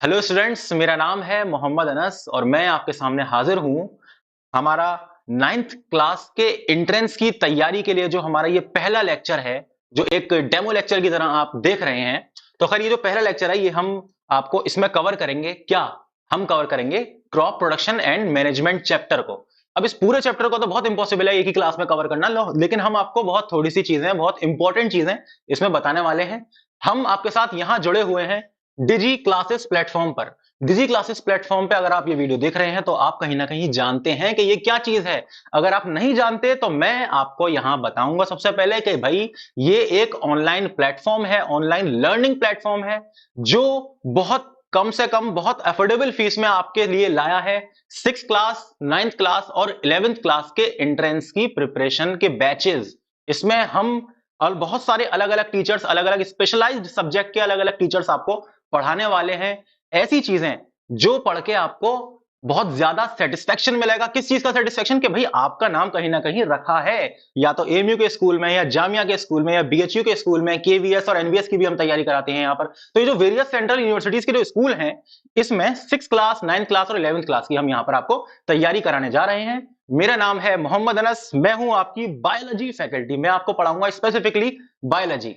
Hello students, मेरा नाम है मोहम्मद अनस और मैं आपके सामने हाजिर हूँ हमारा 9th क्लास के एंट्रेंस की तैयारी के लिए जो हमारा ये पहला लेक्चर है, जो एक डेमो लेक्चर की तरह आप देख रहे हैं। तो खैर ये जो पहला लेक्चर है ये हम आपको इसमें कवर करेंगे क्या? हम कवर करेंगे crop production and management chapter को। अब इस पूरे चैप्टर को तो बहुत इंपॉसिबल है एक ही क्लास में कवर करना, लेकिन हम आपको बहुत थोड़ी सी चीजें, बहुत इंपॉर्टेंट चीजें इसमें बताने वाले हैं। हम आपके साथ यहाँ जुड़े हुए हैं डिजी क्लासेस प्लेटफॉर्म पर। डिजी क्लासेस प्लेटफॉर्म पे अगर आप ये वीडियो देख रहे हैं तो आप कहीं ना कहीं जानते हैं कि ये क्या चीज है। अगर आप नहीं जानते तो मैं आपको यहां बताऊंगा सबसे पहले कि भाई ये एक ऑनलाइन प्लेटफॉर्म है, ऑनलाइन लर्निंग प्लेटफॉर्म है जो बहुत कम से कम बहुत अफोर्डेबल फीस में आपके लिए लाया है 6th क्लास, 9th क्लास और 11th क्लास के एंट्रेंस की प्रिपरेशन के बैचेस। इसमें हम और बहुत सारे अलग अलग टीचर्स, अलग अलग स्पेशलाइज्ड सब्जेक्ट के अलग अलग टीचर्स आपको पढ़ाने वाले हैं ऐसी चीजें जो पढ़ के आपको बहुत ज्यादा सेटिस्फेक्शन मिलेगा। किस चीज का सेटिस्फेक्शन? कि भाई आपका नाम कहीं ना कहीं रखा है या तो एएमयू के स्कूल में या जामिया के स्कूल में या बीएचयू के स्कूल में, केवीएस और एनवीएस की भी हम तैयारी कराते हैं यहाँ पर। तो ये जो वेरियस सेंट्रल यूनिवर्सिटीज के जो स्कूल हैं इसमें 6th क्लास, 9th क्लास और 11th क्लास की हम यहाँ पर आपको तैयारी कराने जा रहे हैं। मेरा नाम है मोहम्मद अनस, मैं हूं आपकी बायोलॉजी फैकल्टी। मैं आपको पढ़ाऊंगा स्पेसिफिकली बायोलॉजी।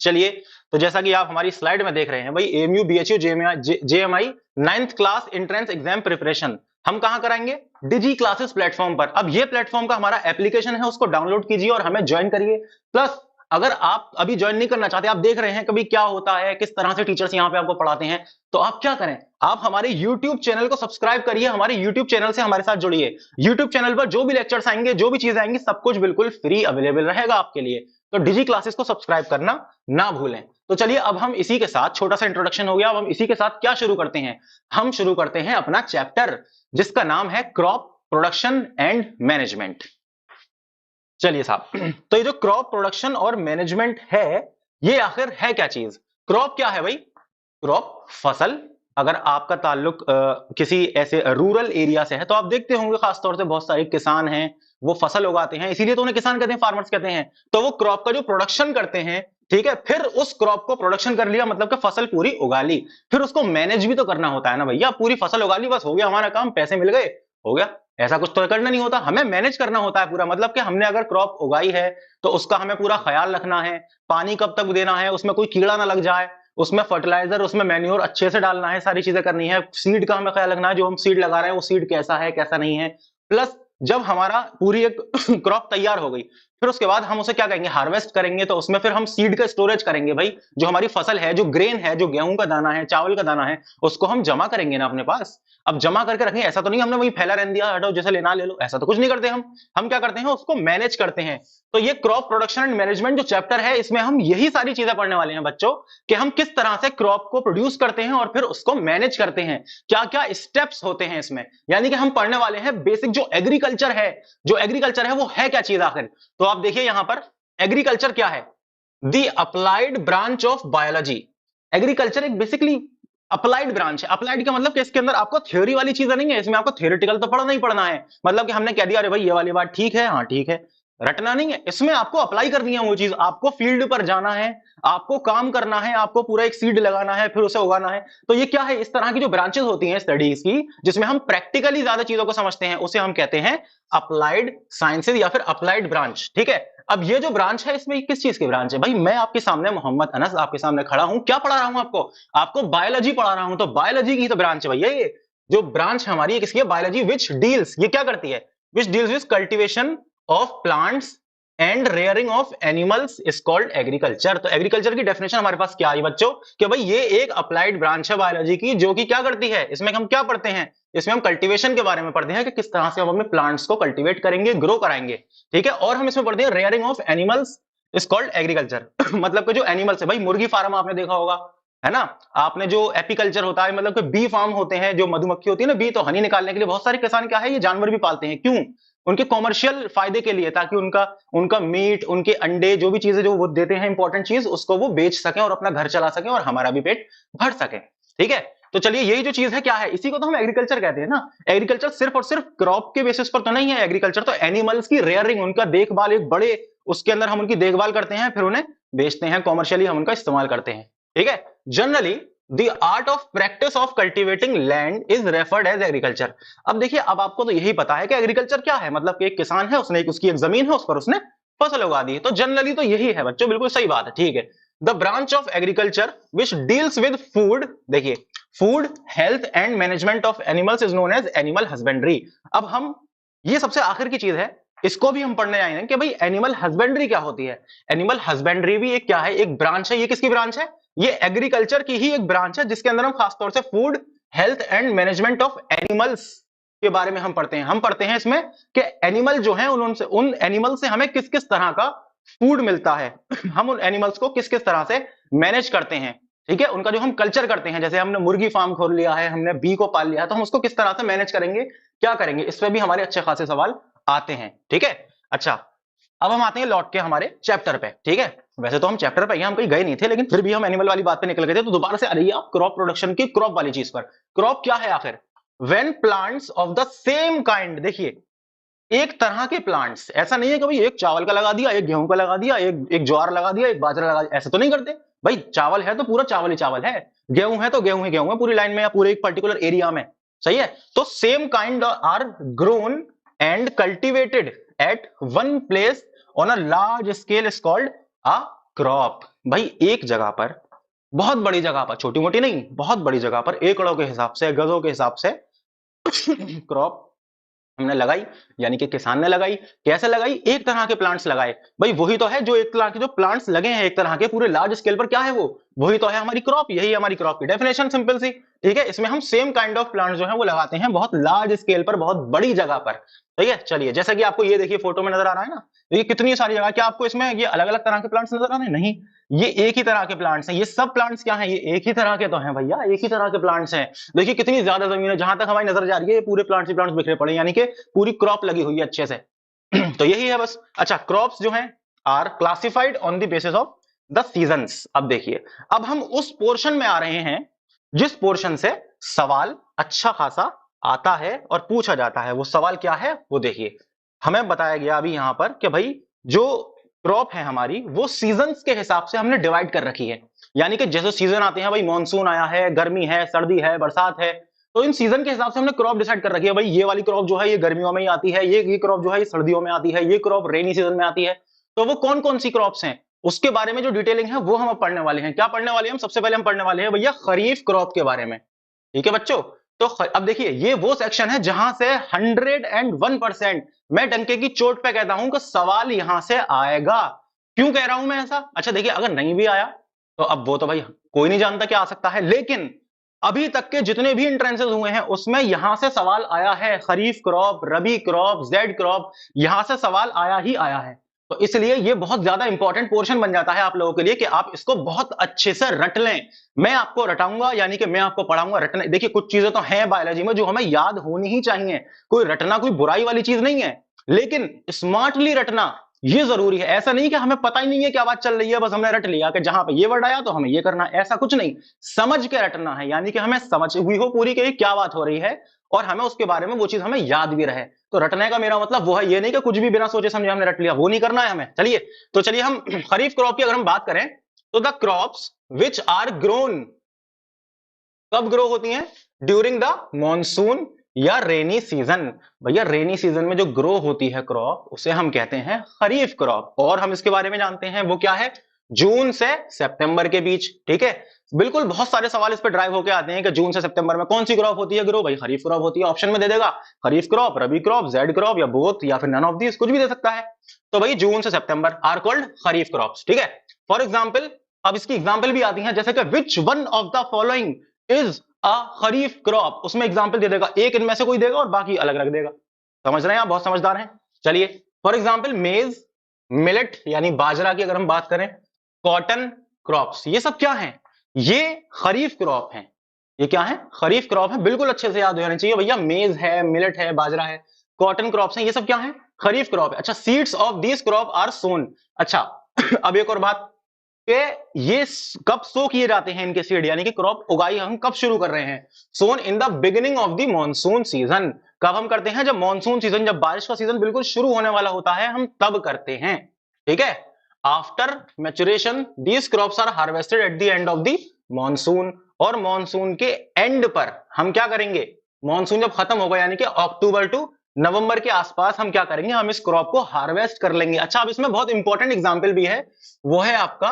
चलिए, तो जैसा कि आप हमारी स्लाइड में देख रहे हैं भाई, AMU, BHU, JMI 9th class entrance exam preparation हम कहां कराएंगे? डिजी क्लासेस प्लेटफॉर्म पर। अब ये प्लेटफॉर्म का हमारा एप्लीकेशन है, उसको डाउनलोड कीजिए और हमें ज्वाइन करिए। प्लस अगर आप अभी ज्वाइन नहीं करना चाहते, आप देख रहे हैं कभी क्या होता है, किस तरह से टीचर्स यहाँ पे आपको पढ़ाते हैं, तो आप क्या करें? आप हमारे YouTube चैनल को सब्सक्राइब करिए, हमारे YouTube चैनल से हमारे साथ जुड़िए। YouTube चैनल पर जो भी लेक्चर्स आएंगे, जो भी चीजें आएंगी, सब कुछ बिल्कुल फ्री अवेलेबल रहेगा आपके लिए। तो डिजी क्लासेस को सब्सक्राइब करना ना भूलें। तो चलिए, अब हम इसी के साथ, छोटा सा इंट्रोडक्शन हो गया, अब हम इसी के साथ क्या शुरू करते हैं? हम शुरू करते हैं अपना चैप्टर जिसका नाम है क्रॉप प्रोडक्शन एंड मैनेजमेंट। चलिए साहब, तो ये जो क्रॉप प्रोडक्शन और मैनेजमेंट है ये आखिर है क्या चीज? क्रॉप क्या है भाई? क्रॉप फसल। अगर आपका ताल्लुक किसी ऐसे रूरल एरिया से है तो आप देखते होंगे खासतौर से बहुत सारे किसान हैं, वो फसल उगाते हैं, इसीलिए तो उन्हें किसान कहते हैं, फार्मर्स कहते हैं। तो वो क्रॉप का जो प्रोडक्शन करते हैं, ठीक है, फिर उस क्रॉप को प्रोडक्शन कर लिया मतलब कि फसल पूरी उगा ली, फिर उसको मैनेज भी तो करना होता है ना भैया। पूरी फसल उगा ली, बस हो गया हमारा काम, पैसे मिल गए, हो गया, ऐसा कुछ तो करना नहीं होता। हमें मैनेज करना होता है पूरा, मतलब कि हमने अगर क्रॉप उगाई है तो उसका हमें पूरा ख्याल रखना है, पानी कब तक देना है, उसमें कोई कीड़ा ना लग जाए, उसमें फर्टिलाइजर, उसमें मैन्योर अच्छे से डालना है, सारी चीजें करनी है। सीड का हमें ख्याल रखना है, जो हम सीड लगा रहे हैं वो सीड कैसा है कैसा नहीं है। प्लस जब हमारा पूरी एक क्रॉप तैयार हो गई, फिर उसके बाद हम उसे क्या करेंगे? हार्वेस्ट करेंगे। तो उसमें फिर हम सीड का स्टोरेज करेंगे भाई। जो हमारी फसल है, जो ग्रेन है, जो गेहूं का दाना है, चावल का दाना है, उसको हम जमा करेंगे ना अपने पास। अब जमा करके रखेंगे, ऐसा तो नहीं हमने वही फैला रहने दिया, हटाओ जैसे लेना ले लो, ऐसा तो कुछ नहीं करते हम क्या करते हैं? उसको मैनेज करते हैं। तो ये क्रॉप प्रोडक्शन एंड मैनेजमेंट जो चैप्टर है, इसमें हम यही सारी चीजें पढ़ने वाले हैं बच्चों, कि हम किस तरह से क्रॉप को प्रोड्यूस करते हैं और फिर उसको मैनेज करते हैं, क्या क्या स्टेप्स होते हैं इसमें। यानी कि हम पढ़ने वाले हैं बेसिक जो एग्रीकल्चर है। जो एग्रीकल्चर है वो है क्या चीज आखिर? तो आप देखिए यहां पर, एग्रीकल्चर क्या है? The applied branch of biology. Agriculture एक बेसिकली अप्लाइड ब्रांच है। अप्लाइड का मतलब कि इसके अंदर आपको थ्योरी वाली चीजें नहीं है, इसमें आपको थ्योरेटिकल तो पढ़ना ही पढ़ना है। मतलब कि हमने कह दिया अरे भाई ये वाली बात ठीक है, हाँ ठीक है, रटना नहीं है, इसमें आपको अप्लाई करनी है वो चीज। आपको फील्ड पर जाना है, आपको काम करना है, आपको पूरा एक सीड लगाना है, फिर उसे उगाना है। तो ये क्या है? इस तरह की जो ब्रांचेस होती हैं स्टडीज की, जिसमें हम प्रैक्टिकली ज्यादा चीजों को समझते हैं, उसे हम कहते हैं अप्लाइड साइंसेज या फिर अप्लाइड ब्रांच। ठीक है, अब ये जो ब्रांच है इसमें किस चीज की ब्रांच है भाई? मैं आपके सामने मोहम्मद अनस आपके सामने खड़ा हूं, क्या पढ़ा रहा हूं आपको? आपको बायोलॉजी पढ़ा रहा हूं। तो बायोलॉजी की तो ब्रांच है भैया ये। जो ब्रांच हमारी है किसकी है? बायोलॉजी। विच डील्स, ये क्या करती है? विच deals with cultivation of plants and rearing of animals is called agriculture. तो एग्रीकल्चर की डेफिनेशन हमारे पास क्या आई बच्चों? कि भाई ये एक अप्लाइड ब्रांच है बायोलॉजी की, जो कि क्या करती है? इसमें हम क्या पढ़ते हैं? इसमें हम कल्टीवेशन के बारे में पढ़ते हैं कि किस तरह से हम अपने प्लांट्स को कल्टीवेट करेंगे, ग्रो कराएंगे। ठीक है, और हम इसमें पढ़ते हैं rearing of animals is called agriculture. मतलब कि जो एनिमल्स है भाई, मुर्गी फार्म आपने देखा होगा, है ना? आपने जो एपीकल्चर होता है, मतलब कि बी फार्म होते हैं, जो मधुमक्खी होती है ना, बी, तो हनी निकालने के लिए बहुत सारे किसान क्या है, ये जानवर भी पालते हैं। क्यों? उनके कॉमर्शियल फायदे के लिए, ताकि उनका उनका मीट, उनके अंडे, जो भी चीजें जो वो देते हैं इंपॉर्टेंट चीज, उसको वो बेच सकें और अपना घर चला सकें और हमारा भी पेट भर सके। ठीक है, तो चलिए यही जो चीज है क्या है, इसी को तो हम एग्रीकल्चर कहते हैं ना। एग्रीकल्चर सिर्फ और सिर्फ क्रॉप के बेसिस पर तो नहीं है, एग्रीकल्चर तो एनिमल्स की रेयरिंग, उनका देखभाल, एक बड़े उसके अंदर हम उनकी देखभाल करते हैं, फिर उन्हें बेचते हैं, कॉमर्शियली हम उनका इस्तेमाल करते हैं। ठीक है, generally the art of practice of cultivating land is referred as agriculture. अब देखिए, अब आपको तो यही पता है कि एग्रीकल्चर क्या है, मतलब कि एक किसान है, उसने उसकी एक जमीन है, उस पर उसने फसल उगा दी है, तो जनरली तो यही है बच्चों, बिल्कुल सही बात है, ठीक है। The branch of agriculture which deals with food, देखिए, food health and management of animals is known as animal husbandry. अब हम, ये सबसे आखिर की चीज है, इसको भी हम पढ़ने आए हैं कि भाई एनिमल हस्बेंड्री क्या होती है। एनिमल हस्बेंड्री भी एक क्या है, एक ब्रांच है। ये किसकी ब्रांच है? ये एग्रीकल्चर की ही एक ब्रांच है, जिसके अंदर हम खासतौर से food health and management of animals के बारे में हम पढ़ते हैं। हम पढ़ते हैं इसमें कि एनिमल जो है, उन एनिमल से हमें किस किस तरह का फूड मिलता है हम उन एनिमल्स को किस किस तरह से मैनेज करते हैं, ठीक है, उनका जो हम कल्चर करते हैं, जैसे हमने मुर्गी फार्म खोल लिया है, हमने बी को पाल लिया है, तो हम उसको किस तरह से मैनेज करेंगे, क्या करेंगे, इस पे भी हमारे अच्छे खासे सवाल आते हैं, ठीक है। अच्छा, अब हम आते हैं लौट के हमारे चैप्टर पे, ठीक है। वैसे तो हम चैप्टर पे हम कहीं गए नहीं थे, लेकिन फिर भी हम एनिमल वाली बात पे निकल गए थे, तो दोबारा से आ रही है आप क्रॉप प्रोडक्शन की, क्रॉप वाली चीज पर। क्रॉप क्या है आखिर? When plants of the same kind, देखिए, एक तरह के प्लांट्स, ऐसा नहीं है कि भाई एक चावल का लगा दिया, एक गेहूं का लगा दिया, एक ज्वार लगा दिया, एक बाजरा लगा दिया, ऐसे तो नहीं करते भाई। चावल है तो पूरा चावल ही चावल है, गेहूं है तो गेहूं ही गेहूं है, पूरी लाइन में या पूरे एक पर्टिकुलर एरिया में, सही है। तो same kind are grown and cultivated at one place on a large scale is called a crop. भाई एक जगह पर, बहुत बड़ी जगह पर, छोटी मोटी नहीं, बहुत बड़ी जगह पर, एकड़ों के हिसाब से, गजों के हिसाब से क्रॉप हमने लगाई, यानी कि किसान ने लगाई। कैसे लगाई? एक तरह के प्लांट्स लगाए। भाई वही तो है, जो एक तरह के जो प्लांट्स लगे हैं एक तरह के पूरे लार्ज स्केल पर, क्या है वो? वही तो है हमारी क्रॉप। यही हमारी क्रॉप की डेफिनेशन, सिंपल सी, ठीक है। इसमें हम सेम काइंड ऑफ प्लांट्स जो है वो लगाते हैं बहुत लार्ज स्केल पर, बहुत बड़ी जगह पर, ठीक है। चलिए, जैसा कि आपको ये देखिए फोटो में नजर आ रहा है ना, ये कितनी सारी जगह, क्या आपको इसमें ये अलग अलग तरह के प्लांट्स नजर आ रहे हैं? नहीं, ये एक ही तरह के प्लांट्स हैं। ये सब प्लांट्स क्या हैं? ये एक ही तरह के तो हैं भैया, एक ही तरह के प्लांट्स हैं। देखिए कितनी ज्यादा जमीन है, जहां तक हमारी नजर जा रही है ये पूरे प्लांट्स ही प्लांट्स बिखरे पड़े, यानी कि पूरी क्रॉप लगी हुई है अच्छे से तो यही है बस। अच्छा, क्रॉप्स जो हैं are classified on the basis of the seasons. अब देखिए, अब हम उस पोर्शन में आ रहे हैं जिस पोर्शन से सवाल अच्छा खासा आता है और पूछा जाता है। वो सवाल क्या है वो देखिए, हमें बताया गया अभी यहां पर कि भाई जो क्रॉप है हमारी वो सीजन्स के हिसाब से हमने डिवाइड कर रखी है। यानी कि जैसे सीजन आते हैं, भाई मॉनसून आया है, गर्मी है, सर्दी है, बरसात है, तो इन सीजन के हिसाब से हमने क्रॉप डिसाइड कर रखी है। भाई ये वाली क्रॉप जो है ये गर्मियों में ही आती है, ये क्रॉप जो है ये सर्दियों में आती है, ये क्रॉप रेनी सीजन में आती है। तो वो कौन कौन सी क्रॉप्स हैं उसके बारे में जो डिटेलिंग है वो हम अब पढ़ने वाले हैं। क्या पढ़ने वाले हैं हम? सबसे पहले हम पढ़ने वाले हैं भैया खरीफ क्रॉप के बारे में, ठीक है बच्चों। तो अब देखिए, ये वो सेक्शन है जहां से 101% मैं डंके की चोट पे कहता हूं कि सवाल यहां से आएगा। क्यों कह रहा हूं मैं ऐसा? अच्छा देखिए, अगर नहीं भी आया तो अब वो तो भाई कोई नहीं जानता क्या आ सकता है, लेकिन अभी तक के जितने भी इंट्रेंसेस हुए हैं उसमें यहां से सवाल आया है। खरीफ क्रॉप, रबी क्रॉप, जेड क्रॉप, यहां से सवाल आया ही आया है। तो इसलिए ये बहुत ज्यादा इंपॉर्टेंट पोर्शन बन जाता है आप लोगों के लिए कि आप इसको बहुत अच्छे से रट लें। मैं आपको रटाऊंगा, यानी कि मैं आपको पढ़ाऊंगा रटने। देखिए कुछ चीजें तो हैं बायोलॉजी में जो हमें याद होनी ही चाहिए, कोई रटना कोई बुराई वाली चीज नहीं है, लेकिन स्मार्टली रटना ये जरूरी है। ऐसा नहीं कि हमें पता ही नहीं है क्या बात चल रही है, बस हमने रट लिया कि जहां पे ये वर्ड आया तो हमें ये करना है, ऐसा कुछ नहीं। समझ के रटना है, यानी कि हमें समझ हुई हो पूरी कि क्या बात हो रही है और हमें उसके बारे में वो चीज हमें याद भी रहे। तो रटने का मेरा मतलब वो है, ये नहीं कि कुछ भी बिना सोचे समझे हमने रट लिया, वो नहीं करना है हमें। चलिए, तो चलिए हम खरीफ क्रॉप की अगर हम बात करें तो the crops which are grown, कब ग्रो होती हैं? ड्यूरिंग द मॉनसून या रेनी सीजन। भैया रेनी सीजन में जो ग्रो होती है क्रॉप उसे हम कहते हैं खरीफ क्रॉप, और हम इसके बारे में जानते हैं वो क्या है? जून से सितंबर के बीच, ठीक है। बिल्कुल, बहुत सारे सवाल इस पर ड्राइव होकर आते हैं कि जून से सितंबर में कौन सी क्रॉप होती है ग्रो? भाई खरीफ क्रॉप होती है। ऑप्शन में दे देगा खरीफ क्रॉप, रबी क्रॉप, जेड क्रॉप या बोथ या फिर नन ऑफ दीज, कुछ भी दे सकता है। तो भाई जून से सितंबर आर कॉल्ड खरीफ क्रॉप्स, ठीक है। फॉर एग्जाम्पल, अब इसकी एग्जाम्पल भी आती है, जैसे कि विच one of the following is a kharif crop, उसमें एग्जाम्पल दे देगा, एक इनमें से कोई देगा और बाकी अलग रख देगा। समझ रहे हैं आप? बहुत समझदार हैं। चलिए, फॉर एग्जाम्पल मेज, मिलेट यानी बाजरा की अगर हम बात करें, कॉटन क्रॉप्स, ये सब क्या हैं? ये खरीफ क्रॉप हैं। ये क्या है? खरीफ क्रॉप है। बिल्कुल अच्छे से याद हो जाना चाहिए भैया, मेज है, मिलेट है, बाजरा है, कॉटन क्रॉप्स हैं, ये सब क्या है? खरीफ क्रॉप है। अच्छा, seeds of these crop are sown. अच्छा अब एक और बात कि ये कब सो किए जाते हैं इनके सीड, यानी कि क्रॉप उगाई हम कब शुरू कर रहे हैं? Sown in the beginning of the monsoon season. कब हम करते हैं? जब मॉनसून सीजन, जब बारिश का सीजन बिल्कुल शुरू होने वाला होता है, हम तब करते हैं, ठीक है। After maturation these crops are harvested at the end of the monsoon, और मॉनसून के एंड पर हम क्या करेंगे, मॉनसून जब खत्म होगा यानी कि अक्टूबर टू नवंबर के आसपास हम क्या करेंगे, हम इस क्रॉप को हार्वेस्ट कर लेंगे। अच्छा, अब इसमें बहुत इंपॉर्टेंट एग्जांपल भी है, वो है आपका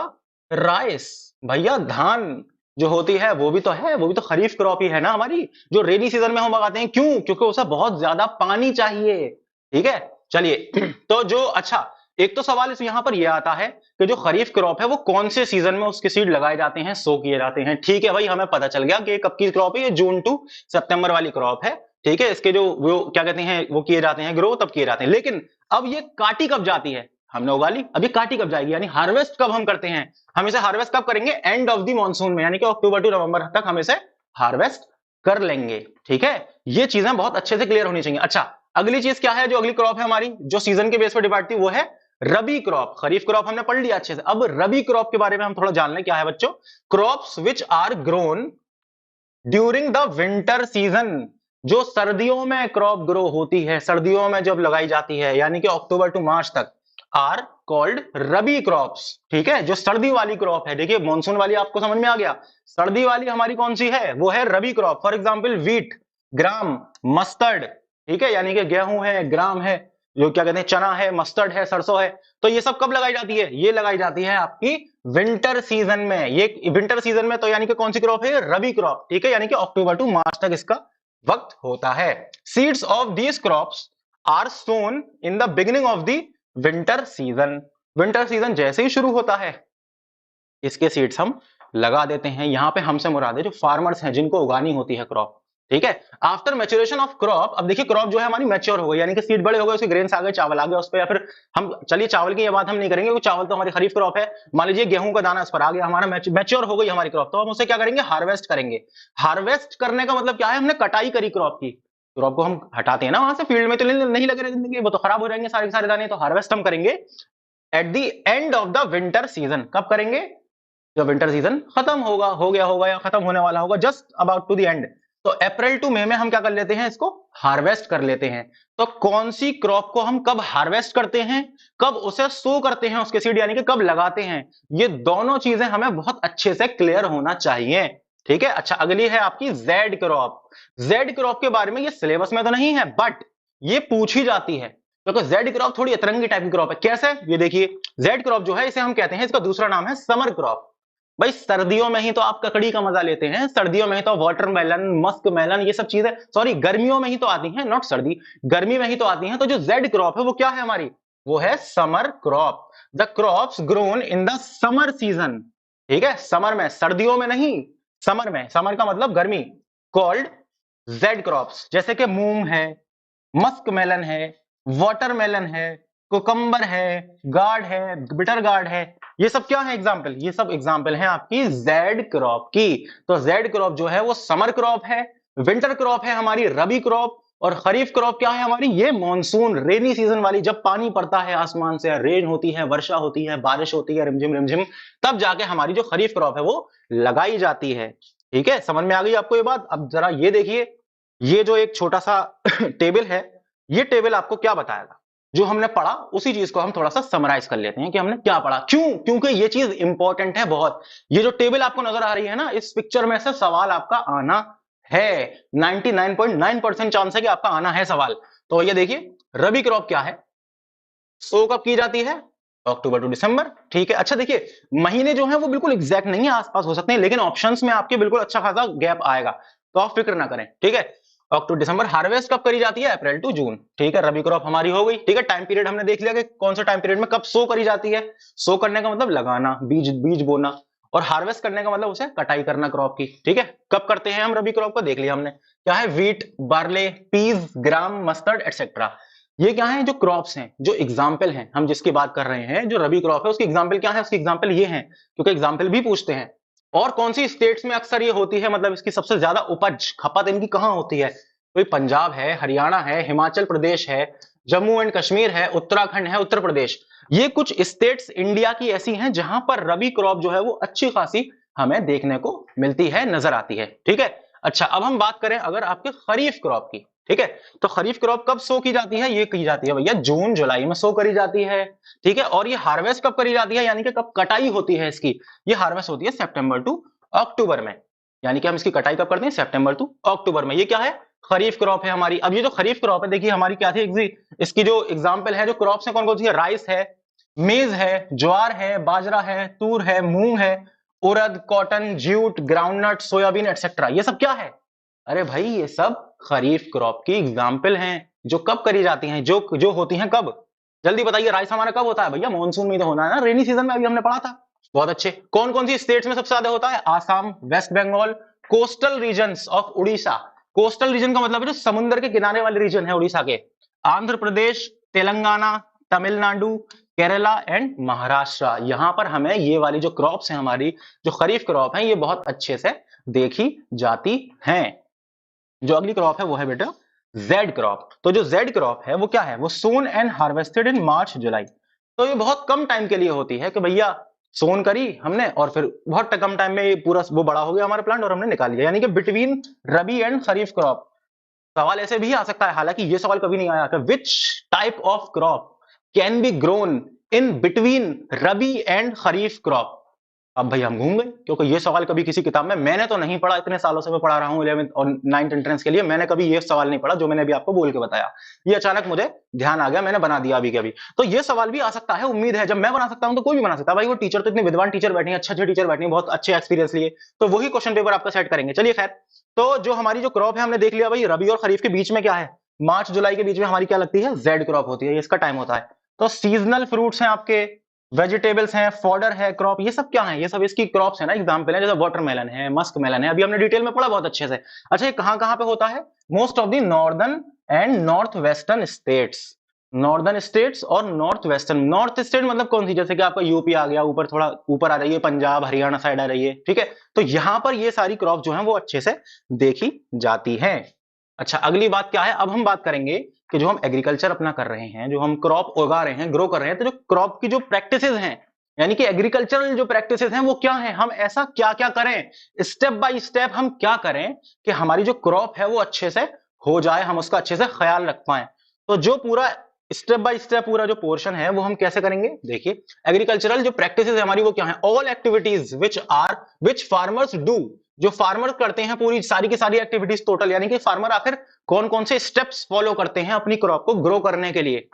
राइस। भैया धान जो होती है वो भी तो है, वो भी तो खरीफ क्रॉप ही है ना हमारी, जो रेनी सीजन में हम उगाते हैं। क्यों? क्योंकि उसे बहुत ज्यादा पानी चाहिए। ठीक है, चलिए तो जो अच्छा एक तो सवाल इस यहां पर यह आता है कि जो खरीफ क्रॉप है वो कौन से सीजन में उसके सीड लगाए जाते हैं, सो किए जाते हैं। ठीक है भाई, हमें पता चल गया कि ये कब की क्रॉप है, ये जून टू सितंबर वाली क्रॉप है। ठीक है, इसके जो वो क्या कहते हैं वो किए जाते हैं, ग्रो तब किए जाते हैं। लेकिन अब ये काटी कब जाती है, हमने उगा ली, अब ये काटी कब जाएगी, यानी हार्वेस्ट कब हम करते हैं, हम इसे हार्वेस्ट कब करेंगे, एंड ऑफ द मॉनसून में, यानी कि अक्टूबर टू नवंबर तक हम इसे हार्वेस्ट कर लेंगे। ठीक है, ये चीजें बहुत अच्छे से क्लियर होनी चाहिए। अच्छा, अगली चीज क्या है, जो अगली क्रॉप है हमारी जो सीजन के बेस पर डिपेंड थी, वो है रबी क्रॉप। खरीफ क्रॉप हमने पढ़ लिया अच्छे से, अब रबी क्रॉप के बारे में हम थोड़ा जान लें। क्या है बच्चों, crops which are grown during the winter season, जो सर्दियों में क्रॉप ग्रो होती है, सर्दियों में जब लगाई जाती है, यानी कि अक्टूबर टू मार्च तक, आर कॉल्ड रबी क्रॉप्स। ठीक है, जो सर्दी वाली क्रॉप है, देखिए मॉनसून वाली आपको समझ में आ गया, सर्दी वाली हमारी कौन सी है, वो है rabi crop. For example wheat, gram, mustard. ठीक है, यानी कि गेहूं है, ग्राम है, जो क्या कहते हैं चना है, मस्टर्ड है, सरसों है। तो ये सब कब लगाई जाती है, ये लगाई जाती है आपकी विंटर सीजन में। ये विंटर सीजन में तो यानी कि कौन सी क्रॉप है, रबी क्रॉप। ठीक है, यानी कि अक्टूबर टू मार्च तक इसका वक्त होता है। Seeds of these crops are sown in the beginning of the winter season. Winter season जैसे ही शुरू होता है, इसके सीड्स हम लगा देते हैं। यहां पे हमसे मुराद है जो फार्मर्स हैं, जिनको उगानी होती है क्रॉप। ठीक है, आफ्टर मैच्योरेशन ऑफ क्रॉप, अब देखिए क्रॉप जो है हमारी मैच्योर हो गई, यानी कि सीड बड़े हो गए, उसके ग्रेन्स आ गए, चावल आ गया उस पर, या फिर हम चलिए चावल की ये बात हम नहीं करेंगे क्योंकि चावल तो हमारी खरीफ क्रॉप है। मान लीजिए गेहूं का दाना इस पर आ गया, हमारा मैच्योर हो गई हमारी क्रॉप, तो हम उसे क्या करेंगे, हार्वेस्ट करेंगे। हार्वेस्ट करने का मतलब क्या है, हमने कटाई करी क्रॉप की, क्रॉप को हम हटाते हैं ना वहां से, फील्ड में तो नहीं लगे रहेंगे, वो तो खराब हो जाएंगे सारे के सारे दाने। तो हार्वेस्ट हम करेंगे eight the end of the winter season. कब करेंगे, जब विंटर सीजन खत्म होगा, हो गया होगा या खत्म होने वाला होगा, just about to the end. तो अप्रैल टू मई में हम क्या कर लेते हैं, इसको हार्वेस्ट कर लेते हैं। तो कौन सी क्रॉप को हम कब हार्वेस्ट करते हैं, कब उसे सो करते हैं उसके सीड, यानी कि कब लगाते हैं, ये दोनों चीजें हमें बहुत अच्छे से क्लियर होना चाहिए। ठीक है, अच्छा अगली है आपकी जेड क्रॉप। जेड क्रॉप के बारे में ये सिलेबस में तो नहीं है, बट ये पूछी जाती है, क्योंकि जेड क्रॉप थोड़ी अतरंगी टाइप की क्रॉप है। कैसे, ये देखिए, जेड क्रॉप जो है इसे हम कहते हैं, इसका दूसरा नाम है समर क्रॉप। भाई सर्दियों में ही तो आप ककड़ी का मजा लेते हैं, सर्दियों में ही तो वाटरमेलन, मस्क मेलन, ये सब चीजें, सॉरी गर्मियों में ही तो आती हैं, नॉट सर्दी, गर्मी में ही तो आती हैं। तो जो जेड क्रॉप है वो क्या है हमारी, वो है summer crop. The crops grown in the summer season. ठीक है, समर में, सर्दियों में नहीं, समर में, समर का मतलब गर्मी, कॉल्ड जेड क्रॉप्स। जैसे कि मूंग है, मस्क मेलन है, वाटरमेलन है, कुकम्बर है, गार्ड है, बिटर गार्ड है, ये सब क्या है एग्जाम्पल, ये सब एग्जाम्पल हैं आपकी जेड क्रॉप की। तो जेड क्रॉप जो है वो समर क्रॉप है, विंटर क्रॉप है हमारी रबी क्रॉप, और खरीफ क्रॉप क्या है हमारी, ये मॉनसून रेनी सीजन वाली, जब पानी पड़ता है आसमान से, रेन होती है, वर्षा होती है, बारिश होती है, रिमझिम रिमझिम, तब जाके हमारी जो खरीफ क्रॉप है वो लगाई जाती है। ठीक है, समझ में आ गई आपको ये बात। अब जरा ये देखिए, ये जो एक छोटा सा टेबल है, ये टेबल आपको क्या बताएगा, जो हमने पढ़ा उसी चीज को हम थोड़ा सा समराइज कर लेते हैं कि हमने क्या पढ़ा। क्यों, क्योंकि ये चीज इंपॉर्टेंट है बहुत। ये जो टेबल आपको नजर आ रही है ना, इस पिक्चर में से सवाल आपका आना है, 99.9% चांस है कि आपका आना है सवाल। तो ये देखिए, रबी क्रॉप क्या है, सो कब की जाती है, अक्टूबर टू दिसंबर। ठीक है, अच्छा देखिए, महीने जो है वो बिल्कुल एग्जैक्ट नहीं है, आसपास हो सकते हैं, लेकिन ऑप्शंस में आपके बिल्कुल अच्छा खासा गैप आएगा, तो आप फिक्र ना करें। ठीक है, अक्टूबर दिसंबर। हार्वेस्ट कब करी जाती है, अप्रैल टू जून। ठीक है, रबी क्रॉप हमारी हो गई। ठीक है, टाइम पीरियड हमने देख लिया कि कौन सा टाइम पीरियड में कब सो करी जाती है। सो करने का मतलब लगाना, बीज बीज बोना, और हार्वेस्ट करने का मतलब उसे कटाई करना क्रॉप की। ठीक है, कब करते हैं हम रबी क्रॉप को, देख लिया हमने, क्या है, व्हीट, बार्ले, पीज, ग्राम, मस्टर्ड एटसेट्रा। ये क्या है, जो क्रॉप्स हैं, जो एग्जाम्पल हैं, हम जिसकी बात कर रहे हैं, जो रबी क्रॉप है उसकी एग्जाम्पल क्या है, उसकी एग्जाम्पल ये है, क्योंकि एग्जाम्पल भी पूछते हैं। और कौन सी स्टेट्स में अक्सर ये होती है, मतलब इसकी सबसे ज्यादा उपज, खपत इनकी कहां होती है, कोई पंजाब है, हरियाणा है, हिमाचल प्रदेश है, जम्मू एंड कश्मीर है, उत्तराखंड है, उत्तर प्रदेश। ये कुछ स्टेट्स इंडिया की ऐसी हैं जहां पर रबी क्रॉप जो है वो अच्छी खासी हमें देखने को मिलती है, नजर आती है। ठीक है, अच्छा अब हम बात करें अगर आपके खरीफ क्रॉप की। ठीक है, तो खरीफ क्रॉप कब सो की जाती है, ये की जाती है भैया जून जुलाई में सो करी जाती है। ठीक है, और ये हार्वेस्ट कब करी जाती है, यानी कि कब कटाई होती है इसकी, ये हार्वेस्ट होती है सितंबर टू अक्टूबर में। यानी कि हम इसकी कटाई कब करते हैं, सितंबर टू अक्टूबर में। ये क्या है, खरीफ क्रॉप है हमारी। अब ये जो खरीफ क्रॉप है, देखिए हमारी क्या थी, इसकी जो एग्जाम्पल है, जो क्रॉप्स है कौन कौन सी है, राइस है, मेज है, ज्वार है, बाजरा है, तूर है, मूंग है, उड़द, cotton, jute, groundnut, soybean etcetera. ये सब क्या है, अरे भाई ये सब खरीफ क्रॉप की एग्जाम्पल हैं, जो कब करी जाती हैं, जो होती हैं कब, जल्दी बताइए। राइस हमारा कब होता है भैया, मानसून में तो होना है ना, रेनी सीजन में, अभी हमने पढ़ा था। बहुत अच्छे। कौन कौन सी स्टेट्स में सबसे ज्यादा होता है, Assam, West Bengal, coastal regions of Orissa. Coastal region का मतलब है जो समुद्र के किनारे वाले रीजन है उड़ीसा के, आंध्र प्रदेश, तेलंगाना, तमिलनाडु, केरला एंड महाराष्ट्र। यहां पर हमें ये वाली जो क्रॉप्स हैं हमारी, जो खरीफ क्रॉप है, ये बहुत अच्छे से देखी जाती हैं। जो अगली क्रॉप है वो है बेटा जेड क्रॉप। तो जो जेड क्रॉप है वो क्या है, वो सोन एंड हार्वेस्टेड इन मार्च जुलाई। तो ये बहुत कम टाइम के लिए होती है कि भैया सोन करी हमने और फिर बहुत कम टाइम में ये पूरा वो बड़ा हो गया हमारा प्लांट और हमने निकाल लिया, यानी कि between rabi and kharif crop. सवाल ऐसे भी आ सकता है, हालांकि ये सवाल कभी नहीं आया कि which type of crop can be grown in between rabi and kharif crop. अब भाई हम घूम गए, क्योंकि ये सवाल कभी किसी किताब में मैंने तो नहीं पढ़ा, इतने सालों से मैं पढ़ा रहा हूं 11th और 9th एंट्रेंस के लिए, मैंने कभी ये सवाल नहीं पढ़ा जो मैंने अभी आपको बोल के बताया। ये अचानक मुझे ध्यान आ गया, मैंने बना दिया अभी के अभी। तो ये सवाल भी आ सकता है, उम्मीद है जब मैं बना सकता हूं तो कोई भी बना सकता है भाई। वो टीचर तो इतने विद्वान टीचर बैठे हैं, अच्छे टीचर बैठे हैं, बहुत अच्छे एक्सपीरियंस लिए, तो वही क्वेश्चन पेपर आपका सेट करेंगे। चलिए खैर, तो जो हमारी जो क्रॉप है हमने देख लिया भाई, रबी और खरीफ के बीच में क्या है, मार्च जुलाई के बीच में हमारी क्या लगती है, जेड क्रॉप होती है, इसका टाइम होता है। तो सीजनल फ्रूट्स हैं आपके, वेजिटेबल्स हैं, फॉडर है, क्रॉप, ये सब क्या है, ये सब इसकी क्रॉप्स है ना, एग्जांपल है, जैसे वाटरमेलन है, मस्क मेलन है, अभी हमने डिटेल में पढ़ा बहुत अच्छे से। अच्छा ये कहां कहां पे होता है, most of the northern and north western states. Northern states और नॉर्थ वेस्टर्न। नॉर्थ स्टेट मतलब कौन सी, जैसे कि आपका यूपी आ गया, ऊपर थोड़ा ऊपर आ रही है, पंजाब हरियाणा साइड आ रही है, ठीक है। तो यहां पर ये सारी क्रॉप जो है वो अच्छे से देखी जाती है। अच्छा अगली बात क्या है, अब हम बात करेंगे कि जो हम एग्रीकल्चर अपना कर रहे हैं, जो हम क्रॉप उगा रहे हैं, ग्रो कर रहे हैं, तो जो क्रॉप की जो प्रैक्टिसेस हैं, यानी कि एग्रीकल्चरल जो प्रैक्टिसेस हैं वो क्या है, हम ऐसा क्या क्या करें, स्टेप बाय स्टेप हम क्या करें कि हमारी जो क्रॉप है वो अच्छे से हो जाए, हम उसका अच्छे से ख्याल रख पाए। तो जो पूरा स्टेप बाय स्टेप पूरा जो पोर्शन है वो हम कैसे करेंगे, देखिए एग्रीकल्चरल जो प्रैक्टिसेस है हमारी वो क्या है, all activities which farmers do, जो फार्मर करते हैं पूरी सारी की सारी एक्टिविटीज टोटल, यानी कि फार्मर आखिर कौन कौन से स्टेप्स फॉलो करते हैं अपनी क्रॉप को ग्रो करने के लिए।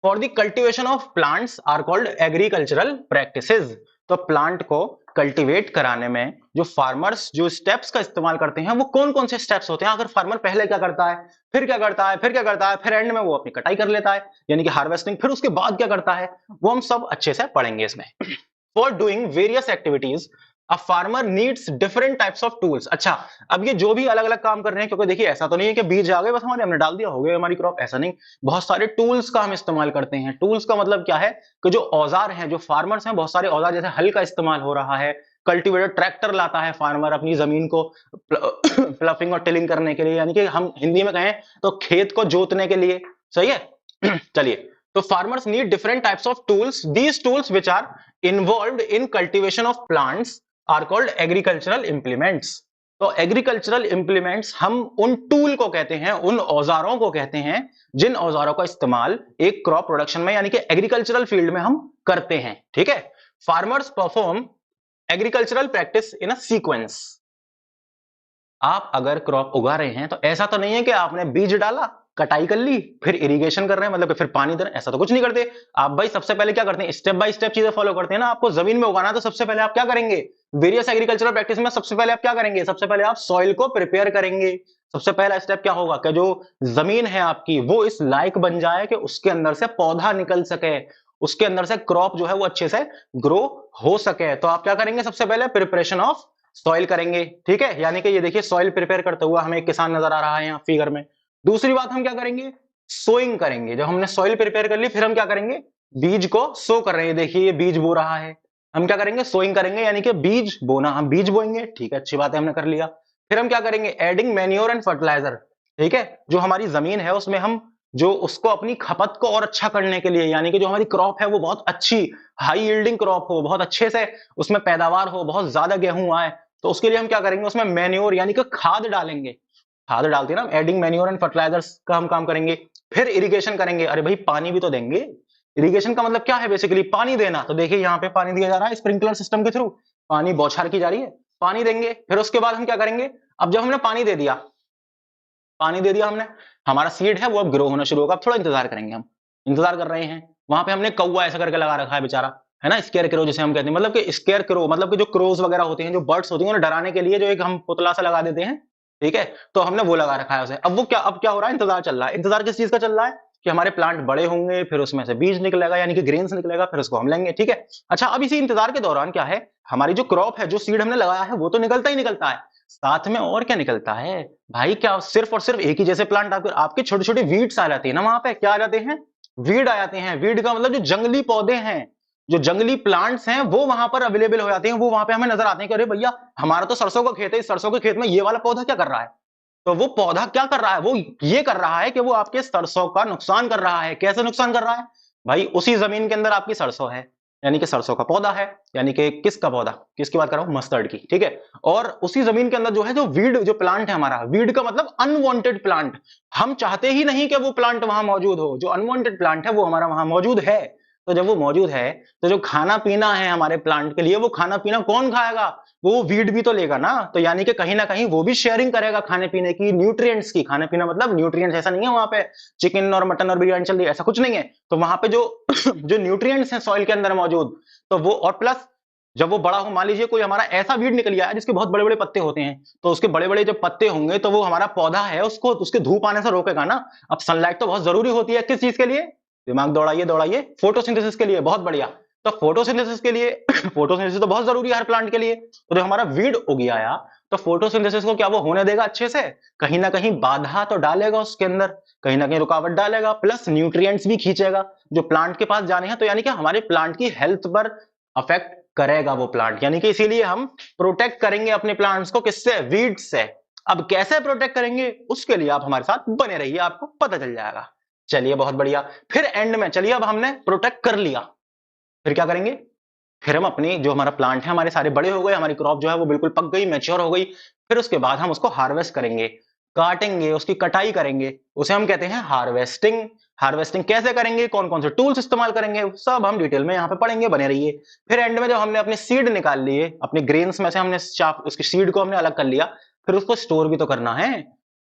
For the cultivation of plants are called agricultural practices. तो प्लांट को कल्टीवेट कराने में जो फार्मर्स जो स्टेप्स का इस्तेमाल करते हैं वो कौन कौन से स्टेप्स होते हैं, अगर फार्मर पहले क्या करता है, फिर क्या करता है, फिर क्या करता है, फिर एंड में वो अपनी कटाई कर लेता है, यानी कि हार्वेस्टिंग, फिर उसके बाद क्या करता है, वो हम सब अच्छे से पढ़ेंगे इसमें। For doing various activities a farmer needs different types of tools. अच्छा अब ये जो भी अलग अलग काम कर रहे हैं, क्योंकि देखिए ऐसा तो नहीं है कि बीज आ गए बस हमारे हमने डाल दिया हो गया हमारी क्रॉप, ऐसा नहीं, बहुत सारे टूल्स का हम इस्तेमाल करते हैं। टूल्स का मतलब क्या है कि जो औजार हैं, जो फार्मर्स हैं, बहुत सारे औजार, जैसे हल का इस्तेमाल हो रहा है, कल्टीवेटर, ट्रैक्टर लाता है फार्मर अपनी जमीन को प्लफिंग और टिलिंग करने के लिए, यानी कि हम हिंदी में कहें तो खेत को जोतने के लिए, सही है। चलिए, तो farmers need different types of tools, these tools which are involved in cultivation of plants are called agricultural implements. तो एग्रीकल्चरल इंप्लीमेंट्स हम उन टूल को कहते हैं, उन औजारों को कहते हैं जिन औजारों का इस्तेमाल एक क्रॉप प्रोडक्शन में यानी कि एग्रीकल्चरल फील्ड में हम करते हैं, ठीक है। Farmers perform agricultural practice in a sequence. आप अगर क्रॉप उगा रहे हैं तो ऐसा तो नहीं है कि आपने बीज डाला, कटाई कर ली, फिर इरिगेशन कर रहे हैं, मतलब कि फिर पानी दे रहे हैं, ऐसा तो कुछ नहीं करते आप भाई। सबसे पहले क्या करते हैं, स्टेप बाय स्टेप चीजें फॉलो करते हैं ना। आपको जमीन में उगाना है तो सबसे पहले आप क्या करेंगे, वेरियस एग्रीकल्चरल प्रैक्टिस में सबसे पहले आप क्या करेंगे, सबसे पहले आप सॉइल को प्रिपेयर करेंगे। सबसे पहला स्टेप क्या होगा कि जो जमीन है आपकी वो इस लायक बन जाए कि उसके अंदर से पौधा निकल सके, उसके अंदर से क्रॉप जो है वो अच्छे से ग्रो हो सके। तो आप क्या करेंगे, सबसे पहले प्रिपरेशन ऑफ सॉइल करेंगे, ठीक है। यानी कि ये देखिए सॉइल प्रिपेयर करते हुआ हमें एक किसान नजर आ रहा है यहाँ फिगर में। दूसरी बात हम क्या करेंगे, सोइंग करेंगे। जब हमने सॉइल प्रिपेयर कर ली फिर हम क्या करेंगे, बीज को सो कर रहे हैं, देखिए ये बीज बो रहा है, हम क्या करेंगे, सोइंग करेंगे, यानी कि बीज बोना, हम बीज बोएंगे, ठीक है, अच्छी बात है, हमने कर लिया। फिर हम क्या करेंगे, एडिंग मैन्योर एंड फर्टिलाइजर, ठीक है। जो हमारी जमीन है उसमें हम जो उसको अपनी खपत को और अच्छा करने के लिए, यानी कि जो हमारी क्रॉप है वो बहुत अच्छी हाई यील्डिंग क्रॉप हो, बहुत अच्छे से उसमें पैदावार हो, बहुत ज्यादा गेहूं आए, तो उसके लिए हम क्या करेंगे, उसमें मैन्योर यानी कि खाद डालेंगे, खाद डालते हैं ना, एडिंग मैन्योर एंड फर्टिलाइजर्स का हम काम करेंगे। फिर इरिगेशन करेंगे, अरे भाई पानी भी तो देंगे। इरिगेशन का मतलब क्या है, बेसिकली पानी देना। तो देखिए यहाँ पे पानी दिया जा रहा है स्प्रिंकलर सिस्टम के थ्रू, पानी बौछार की जा रही है। पानी देंगे, फिर उसके बाद हम क्या करेंगे, अब जब हमने पानी दे दिया हमने, हमारा सीड है वो अब ग्रो होना शुरू होगा। अब थोड़ा इंतजार करेंगे, हम इंतजार कर रहे हैं। वहां पे हमने कौवा ऐसा करके लगा रखा है बेचारा, है ना, स्केयर क्रो जिसे हम कहते हैं, मतलब कि स्केयर क्रो मतलब कि जो क्रोज वगैरह होते हैं, जो बर्ड्स होती हैं, उन्हें डराने के लिए जो एक हम पुतला सा लगा देते हैं, ठीक है, तो हमने वो लगा रखा है उसे। अब क्या हो रहा है, इंतजार चल रहा है। इंतजार किस चीज का चल रहा है कि हमारे प्लांट बड़े होंगे, फिर उसमें से बीज निकलेगा यानी कि ग्रेन्स निकलेगा, फिर उसको हम लेंगे, ठीक है। अच्छा, अब इसी इंतजार के दौरान क्या है, हमारी जो क्रॉप है, जो सीड हमने लगाया है, वो तो निकलता ही निकलता है, साथ में और क्या निकलता है भाई, क्या सिर्फ और सिर्फ एक ही जैसे प्लांट आपके छोटे छोटे वीड्स आ जाते हैं ना, वहां पे क्या आ जाते हैं, वीड आ जाते हैं। वीड का मतलब जो जंगली पौधे हैं, जो जंगली प्लांट्स हैं, वो वहां पर अवेलेबल हो जाते हैं, वो वहां पे हमें नजर आते हैं कि अरे भैया, हमारा तो सरसों का खेत है, इस सरसों के खेत में ये वाला पौधा क्या कर रहा है। तो वो पौधा क्या कर रहा है, वो ये कर रहा है कि वो आपके सरसों का नुकसान कर रहा है। कैसे नुकसान कर रहा है भाई, उसी जमीन के अंदर आपकी सरसों है, यानी कि सरसों का पौधा है, यानी कि किसका पौधा, किसकी बात कर रहा हूं, मस्टर्ड की, ठीक है। और उसी जमीन के अंदर जो है, जो वीड, जो प्लांट है हमारा, वीड का मतलब अनवांटेड प्लांट, हम चाहते ही नहीं कि वो प्लांट वहां मौजूद हो, जो अनवांटेड प्लांट है वो हमारा वहां मौजूद है। तो जब वो मौजूद है, तो जो खाना पीना है हमारे प्लांट के लिए, वो खाना पीना कौन खाएगा, वो वीड भी तो लेगा ना। तो यानी कि कहीं ना कहीं वो भी शेयरिंग करेगा खाने पीने की, न्यूट्रिएंट्स की। खाने पीना मतलब न्यूट्रिएंट्स, ऐसा नहीं है वहां पे चिकन और मटन और बिरयानी चल रही है, ऐसा कुछ नहीं है। तो वहां पे जो जो न्यूट्रिएंट्स हैं सॉइल के अंदर मौजूद, तो वो, और प्लस जब वो बड़ा हो, मान लीजिए कोई हमारा ऐसा वीड निकल गया है जिसके बहुत बड़े बड़े पत्ते होते हैं, तो उसके बड़े बड़े जब पत्ते होंगे, तो वो हमारा पौधा है, उसको उसके धूप आने से रोकेगा ना। अब सनलाइट तो बहुत जरूरी होती है, किस चीज के लिए, दिमाग दौड़ाइए दौड़ाइए, फोटोसिंथेसिस के लिए, बहुत बढ़िया। तो फोटोसिंथेसिस के लिए फोटोसिंथेसिस तो बहुत जरूरी है हर प्लांट के लिए। तो जो हमारा वीड उग आया, तो फोटोसिंथेसिस को क्या वो होने देगा अच्छे से, कहीं ना कहीं बाधा तो डालेगा उसके अंदर, कहीं ना कहीं रुकावट डालेगा, प्लस न्यूट्रिएंट्स भी खींचेगा जो प्लांट के पास जाने हैं। तो यानी कि हमारे प्लांट की हेल्थ पर अफेक्ट करेगा वो प्लांट, यानी कि इसीलिए हम प्रोटेक्ट करेंगे अपने प्लांट्स को, किससे, वीड्स से। अब कैसे प्रोटेक्ट करेंगे, उसके लिए आप हमारे साथ बने रहिए, आपको पता चल जाएगा। चलिए बहुत बढ़िया, फिर एंड में चलिए, अब हमने प्रोटेक्ट कर लिया, फिर क्या करेंगे, फिर हम अपनी, जो हमारा प्लांट है, हमारे सारे बड़े हो गए, हमारी क्रॉप जो है वो बिल्कुल पक गई, मैच्योर हो गई, फिर उसके बाद हम उसको हार्वेस्ट करेंगे, काटेंगे, उसकी कटाई करेंगे, उसे हम कहते हैं हार्वेस्टिंग। हार्वेस्टिंग कैसे करेंगे, कौन कौन से टूल्स इस्तेमाल करेंगे, सब हम डिटेल में यहाँ पे पढ़ेंगे, बने रहिए। फिर एंड में जब हमने अपने सीड निकाल लिए, अपने ग्रेन्स में से हमने उसकी सीड को हमने अलग कर लिया, फिर उसको स्टोर भी तो करना है।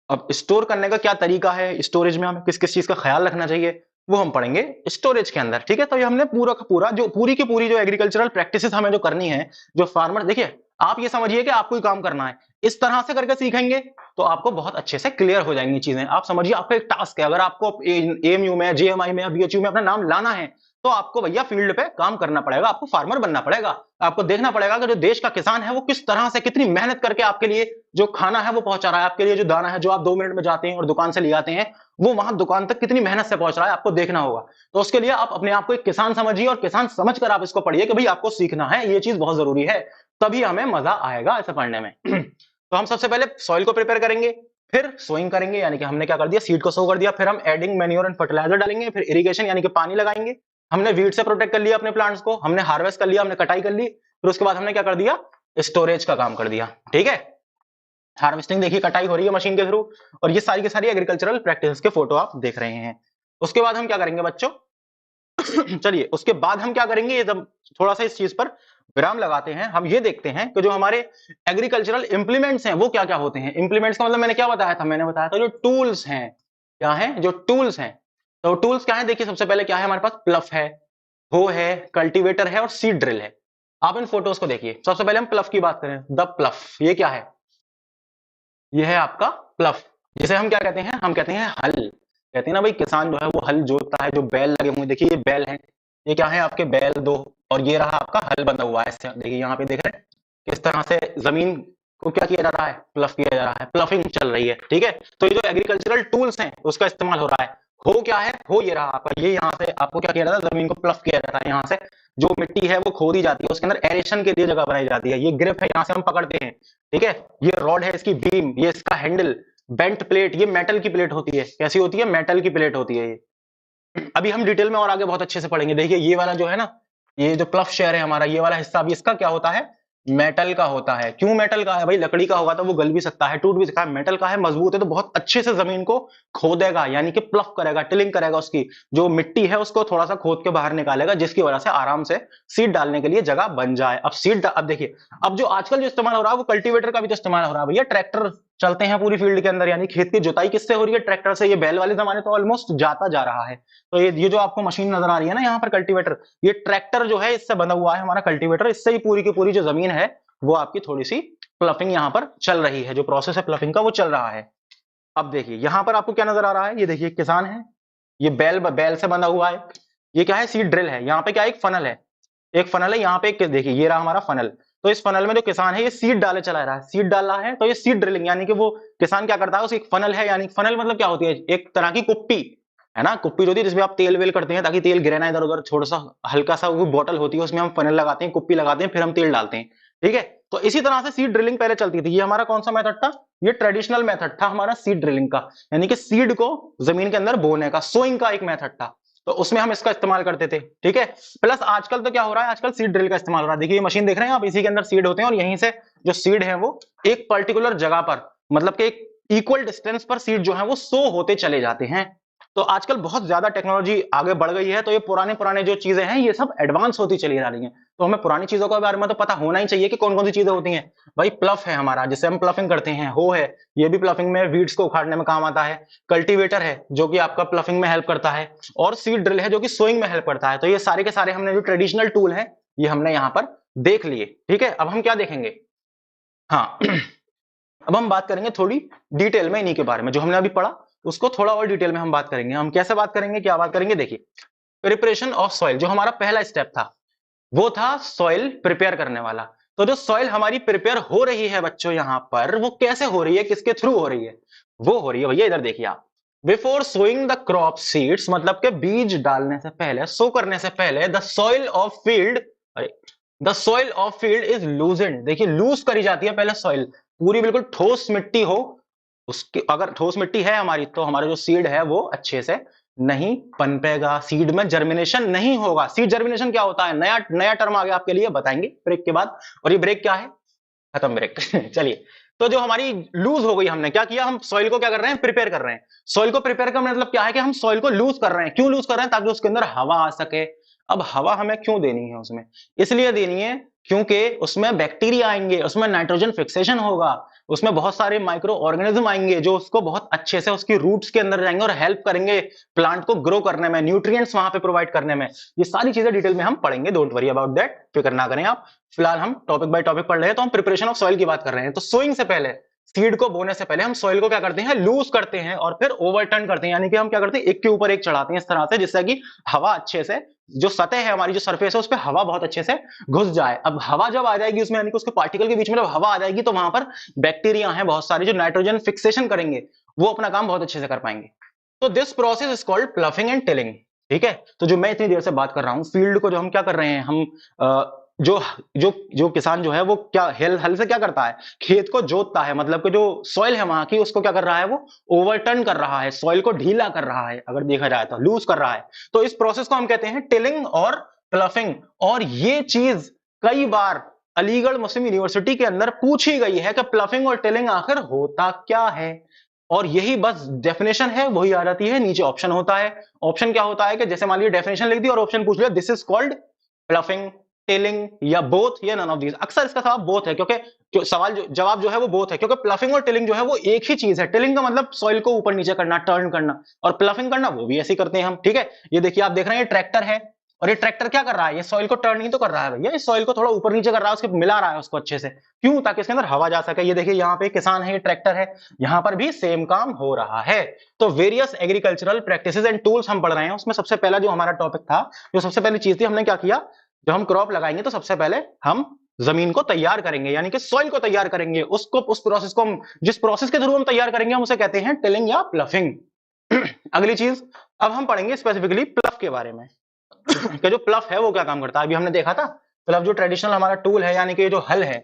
अब स्टोर करने का क्या तरीका है, स्टोरेज में हमें किस किस चीज का ख्याल रखना चाहिए, वो हम पढ़ेंगे स्टोरेज के अंदर, ठीक है। तो ये हमने पूरा का पूरा, जो पूरी की पूरी जो एग्रीकल्चरल प्रैक्टिसेस हमें जो करनी है, जो फार्मर, देखिए आप ये समझिए कि आपको ही काम करना है, इस तरह से करके सीखेंगे तो आपको बहुत अच्छे से क्लियर हो जाएंगी चीजें। आप समझिए, आपका एक टास्क है, अगर आपको एएमयू में, जेएमआई में, बीएचयू में अपना नाम लाना है, तो आपको भैया फील्ड पे काम करना पड़ेगा, आपको फार्मर बनना पड़ेगा। आपको देखना पड़ेगा कि जो देश का किसान है वो किस तरह से, कितनी मेहनत करके आपके लिए जो खाना है वो पहुंचा रहा है, आपके लिए जो दाना है, जो आप 2 मिनट में जाते हैं और दुकान से ले आते हैं, वो वहां दुकान तक कितनी मेहनत से पहुंच रहा है, आपको देखना होगा। तो उसके लिए आप अपने आप को एक किसान समझिए, और किसान समझकर आप इसको पढ़िए कि भाई आपको सीखना है, ये चीज बहुत जरूरी है, तभी हमें मजा आएगा ऐसे पढ़ने में। तो हम सबसे पहले सॉइल को प्रिपेयर करेंगे, फिर सोइंग करेंगे, यानी कि हमने क्या कर दिया, सीड को सो कर दिया, फिर हम एडिंग मैन्योर एंड फर्टिलाइजर डालेंगे, फिर इरिगेशन यानी कि पानी लगाएंगे। हमने वीड से प्रोटेक्ट कर लिया अपने प्लांट्स को, हमने हार्वेस्ट कर लिया, हमने कटाई कर ली, फिर उसके बाद हमने क्या कर दिया, स्टोरेज का काम कर दिया, ठीक है। हार्वेस्टिंग देखिए, कटाई हो रही है मशीन के थ्रू, और ये सारी की सारी एग्रीकल्चरल प्रैक्टिस के फोटो आप देख रहे हैं। उसके बाद हम क्या करेंगे बच्चों, चलिए उसके बाद हम क्या करेंगे, ये जब थोड़ा सा इस चीज पर विराम लगाते हैं, हम ये देखते हैं कि जो हमारे एग्रीकल्चरल इंप्लीमेंट्स हैं वो क्या क्या होते हैं। इंप्लीमेंट्स का मतलब मैंने क्या बताया था, मैंने बताया था जो टूल्स हैं, क्या है, जो टूल्स हैं। तो टूल्स क्या है, देखिए सबसे पहले क्या है हमारे पास, प्लफ है, हो है, कल्टीवेटर है और सीड ड्रिल है। आप इन फोटोज को देखिए, सबसे पहले हम प्लफ की बात करें, द प्लफ, ये क्या है, ये है आपका प्लफ, जिसे हम क्या कहते हैं, हम कहते हैं हल। कहते हैं ना भाई, किसान जो है वो हल जोतता है, जो बैल लगे हुए, देखिए ये बैल है, ये क्या है आपके बैल दो, और ये रहा आपका हल बंधा हुआ है, देखिए यहाँ पे देख रहे हैं किस तरह से जमीन को क्या किया जा रहा है, प्लफ किया जा रहा है, प्लफिंग चल रही है, ठीक है। तो ये जो एग्रीकल्चरल टूल्स हैं उसका इस्तेमाल हो रहा है। हो क्या है, हो ये रहा आपका, ये यहाँ से आपको क्या किया जाता है, जमीन को प्लफ किया जाता है, यहाँ से जो मिट्टी है वो खोदी जाती है, उसके अंदर एरेशन के लिए जगह बनाई जाती है। ये ग्रिप है, यहाँ से हम पकड़ते हैं, ठीक है। ये रॉड है, इसकी बीम, ये इसका हैंडल, बेंट प्लेट, ये मेटल की प्लेट होती है, कैसी होती है, मेटल की प्लेट होती है ये। अभी हम डिटेल में और आगे बहुत अच्छे से पढ़ेंगे। देखिए ये वाला जो है ना, ये जो प्लफ शेयर है हमारा, ये वाला हिस्सा भी इसका क्या होता है, मेटल का होता है। क्यों मेटल का है भाई? लकड़ी का होगा तो वो गल भी सकता है, टूट भी सकता है। मेटल का है, मजबूत है, तो बहुत अच्छे से जमीन को खोदेगा, यानी कि प्लफ करेगा, टिलिंग करेगा, उसकी जो मिट्टी है उसको थोड़ा सा खोद के बाहर निकालेगा, जिसकी वजह से आराम से सीड डालने के लिए जगह बन जाए। अब देखिए, अब जो आजकल जो इस्तेमाल हो रहा है वो कल्टीवेटर का भी तो इस्तेमाल हो रहा है भैया। ट्रैक्टर चलते हैं पूरी फील्ड के अंदर, यानी खेत की जुताई किससे हो रही है? ट्रैक्टर से। ये बैल वाले जमाने तो ऑलमोस्ट जाता जा रहा है। तो ये जो आपको मशीन नजर आ रही है ना यहाँ पर, कल्टीवेटर, ये ट्रैक्टर जो है इससे बना हुआ है हमारा कल्टीवेटर। इससे ही पूरी की पूरी जो जमीन है वो आपकी थोड़ी सी प्लफिंग यहाँ पर चल रही है, जो प्रोसेस है प्लफिंग का वो चल रहा है। अब देखिए यहाँ पर आपको क्या नजर आ रहा है? ये देखिए किसान है, ये बैल बैल से बंधा हुआ है। ये क्या है? सीड ड्रिल है। यहाँ पे क्या है? एक फनल है, एक फनल है यहाँ पे। एक देखिए ये रहा हमारा फनल। तो इस फनल में जो किसान है ये सीड डाले चला रहा है, सीड डाल रहा है। तो ये सीड ड्रिलिंग, यानी कि वो किसान क्या करता है, उस एक फनल है, यानी फनल मतलब क्या होती है? एक तरह की कुप्पी है ना, कुप्पी जो होती है जिसमें आप तेल वेल करते हैं ताकि तेल गिरे ना इधर उधर। थोड़ा सा हल्का सा वो बोतल होती है, उसमें हम फनल लगाते हैं, कुप्पी लगाते हैं, फिर हम तेल डालते हैं। ठीक है, तो इसी तरह से सीड ड्रिलिंग पहले चलती थी। ये हमारा कौन सा मेथड था? ये ट्रेडिशनल मेथड था हमारा सीड ड्रिलिंग का, यानी कि सीड को जमीन के अंदर बोने का, सोइंग का एक मेथड था। तो उसमें हम इसका इस्तेमाल करते थे। ठीक है, प्लस आजकल तो क्या हो रहा है? आजकल सीड ड्रिल का इस्तेमाल हो रहा है। देखिए ये मशीन देख रहे हैं आप, इसी के अंदर सीड होते हैं और यहीं से जो सीड है वो एक पर्टिकुलर जगह पर, मतलब कि एक इक्वल डिस्टेंस पर सीड जो है वो सो होते चले जाते हैं। तो आजकल बहुत ज्यादा टेक्नोलॉजी आगे बढ़ गई है, तो ये पुराने पुराने जो चीजें हैं ये सब एडवांस होती चली जा रही हैं। तो हमें पुरानी चीजों के बारे में तो पता होना ही चाहिए कि कौन कौन सी चीजें होती हैं। भाई प्लफ है हमारा, जिससे हम प्लफिंग करते हैं, हो है, ये भी प्लफिंग में वीड्स को उखाड़ने में काम आता है। कल्टीवेटर है जो कि आपका प्लफिंग में हेल्प करता है, और सीड ड्रिल है जो कि सोइंग में हेल्प करता है। तो ये सारे के सारे हमने जो ट्रेडिशनल टूल है ये हमने यहाँ पर देख लिए। ठीक है, अब हम क्या देखेंगे? हाँ अब हम बात करेंगे थोड़ी डिटेल में इन्हीं के बारे में, जो हमने अभी पढ़ा उसको थोड़ा और डिटेल में हम बात करेंगे। हम कैसे बात करेंगे, क्या बात करेंगे? देखिए, प्रिपरेशन ऑफ सॉइल जो हमारा पहला स्टेप था वो था सॉइल प्रिपेयर करने वाला। तो जो सॉइल हमारी प्रिपेयर हो रही है बच्चों यहाँ पर, वो कैसे हो रही है, किसके थ्रू हो रही है? वो हो रही है भैया, इधर देखिए आप, before sowing the crop seeds, मतलब के बीज डालने से पहले, सो करने से पहले, the soil of field, the soil of field is loosened. देखिए लूज करी जाती है पहले सॉइल, पूरी बिल्कुल ठोस मिट्टी हो उसकी। अगर ठोस मिट्टी है हमारी तो हमारा जो सीड है वो अच्छे से नहीं पनपेगा, सीड में जर्मिनेशन नहीं होगा। सीड जर्मिनेशन क्या होता है? नया नया टर्म आ गया आपके लिए, बताएंगे ब्रेक के बाद। और ये ब्रेक क्या है? खत्म ब्रेक चलिए, तो जो हमारी लूज हो गई, हमने क्या किया? हम सॉइल को क्या कर रहे हैं? प्रिपेयर कर रहे हैं। सॉइल को प्रिपेयर का मतलब क्या है कि हम सॉइल को लूज कर रहे हैं। क्यों लूज कर रहे हैं? ताकि उसके अंदर हवा आ सके। अब हवा हमें क्यों देनी है उसमें? इसलिए देनी है क्योंकि उसमें बैक्टीरिया आएंगे, उसमें नाइट्रोजन फिक्सेशन होगा, उसमें बहुत सारे माइक्रो ऑर्गेनिज्म आएंगे जो उसको बहुत अच्छे से उसकी रूट्स के अंदर जाएंगे और हेल्प करेंगे प्लांट को ग्रो करने में, न्यूट्रिएंट्स वहां पे प्रोवाइड करने में। ये सारी चीजें डिटेल में हम पढ़ेंगे, डोंट वरी अबाउट दैट, फिक्र ना करें आप। फिलहाल हम टॉपिक बाय टॉपिक पढ़ रहे हैं, तो हम प्रिपरेशन ऑफ सॉइल की बात कर रहे हैं। तो सोइंग से पहले, सीड को बोने से पहले हम सॉइल को क्या करते हैं? लूज करते हैं और फिर ओवरटर्न करते हैं, यानी कि हम क्या करते हैं? एक के ऊपर एक चढ़ाते हैं इस तरह से, जिससे कि हवा अच्छे से, जो सतह है हमारी, जो सरफेस है, उस पर हवा बहुत अच्छे से घुस जाए। अब हवा जब आ जाएगी उसमें, यानी कि उसके पार्टिकल के बीच में जब हवा आ जाएगी, तो वहां पर बैक्टीरिया हैं बहुत सारे जो नाइट्रोजन फिक्सेशन करेंगे, वो अपना काम बहुत अच्छे से कर पाएंगे। तो this process is called ploughing and tilling. ठीक है, तो जो मैं इतनी देर से बात कर रहा हूं, फील्ड को जो हम क्या कर रहे हैं, हम जो जो जो किसान जो है वो क्या हल हल से क्या करता है? खेत को जोतता है, मतलब कि जो सॉइल है वहां की उसको क्या कर रहा है? वो ओवरटर्न कर रहा है, सॉइल को ढीला कर रहा है, अगर देखा जाए तो लूज कर रहा है। तो इस प्रोसेस को हम कहते हैं टिलिंग और प्लफिंग। और ये चीज कई बार अलीगढ़ मुस्लिम यूनिवर्सिटी के अंदर पूछी गई है कि प्लफिंग और टिलिंग आखिर होता क्या है। और यही बस डेफिनेशन है, वही आ जाती है नीचे। ऑप्शन होता है, ऑप्शन क्या होता है कि जैसे मान लीजिए डेफिनेशन लिख दी और ऑप्शन पूछ लिया, this is called ploughing, tilling, या बोथ, या नन ऑफ दीज। अक्सर इसका जवाब बोथ है, क्योंकि जवाब जो है वो बोथ है, क्योंकि प्लफिंग और टिलिंग जो है वो एक ही चीज है। टिलिंग का मतलब सॉइल को ऊपर नीचे करना, टर्न करना, और प्लफिंग करना वो भी ऐसे करते हैं हम। ठीक है, ये देखिए आप देख रहे हैं ट्रैक्टर है, और ये ट्रैक्टर क्या कर रहा है? ये सॉइल को टर्न ही तो कर रहा है भैया, इस सॉइल को थोड़ा ऊपर नीचे कर रहा है, उसके मिला रहा है उसको अच्छे से। क्यों? ताकि इसके अंदर हवा जा सके। ये देखिए यहाँ पे किसान है, ये ट्रैक्टर है, यहाँ पर भी सेम काम हो रहा है। तो various agricultural practices and tools हम पढ़ रहे हैं। उसमें सबसे पहला जो हमारा टॉपिक था, जो सबसे पहली चीज थी, हमने क्या किया? जब हम क्रॉप लगाएंगे तो सबसे पहले हम जमीन को तैयार करेंगे, यानी कि सॉइल को तैयार करेंगे। उसको, उस प्रोसेस को हम, जिस प्रोसेस के थ्रू हम तैयार करेंगे, हम उसे कहते हैं टिलिंग या प्लफिंग। अगली चीज, अब हम पढ़ेंगे स्पेसिफिकली प्लफ के बारे में कि जो प्लफ है वो क्या काम करता है। अभी हमने देखा था प्लफ जो ट्रेडिशनल हमारा टूल है, यानी कि जो हल है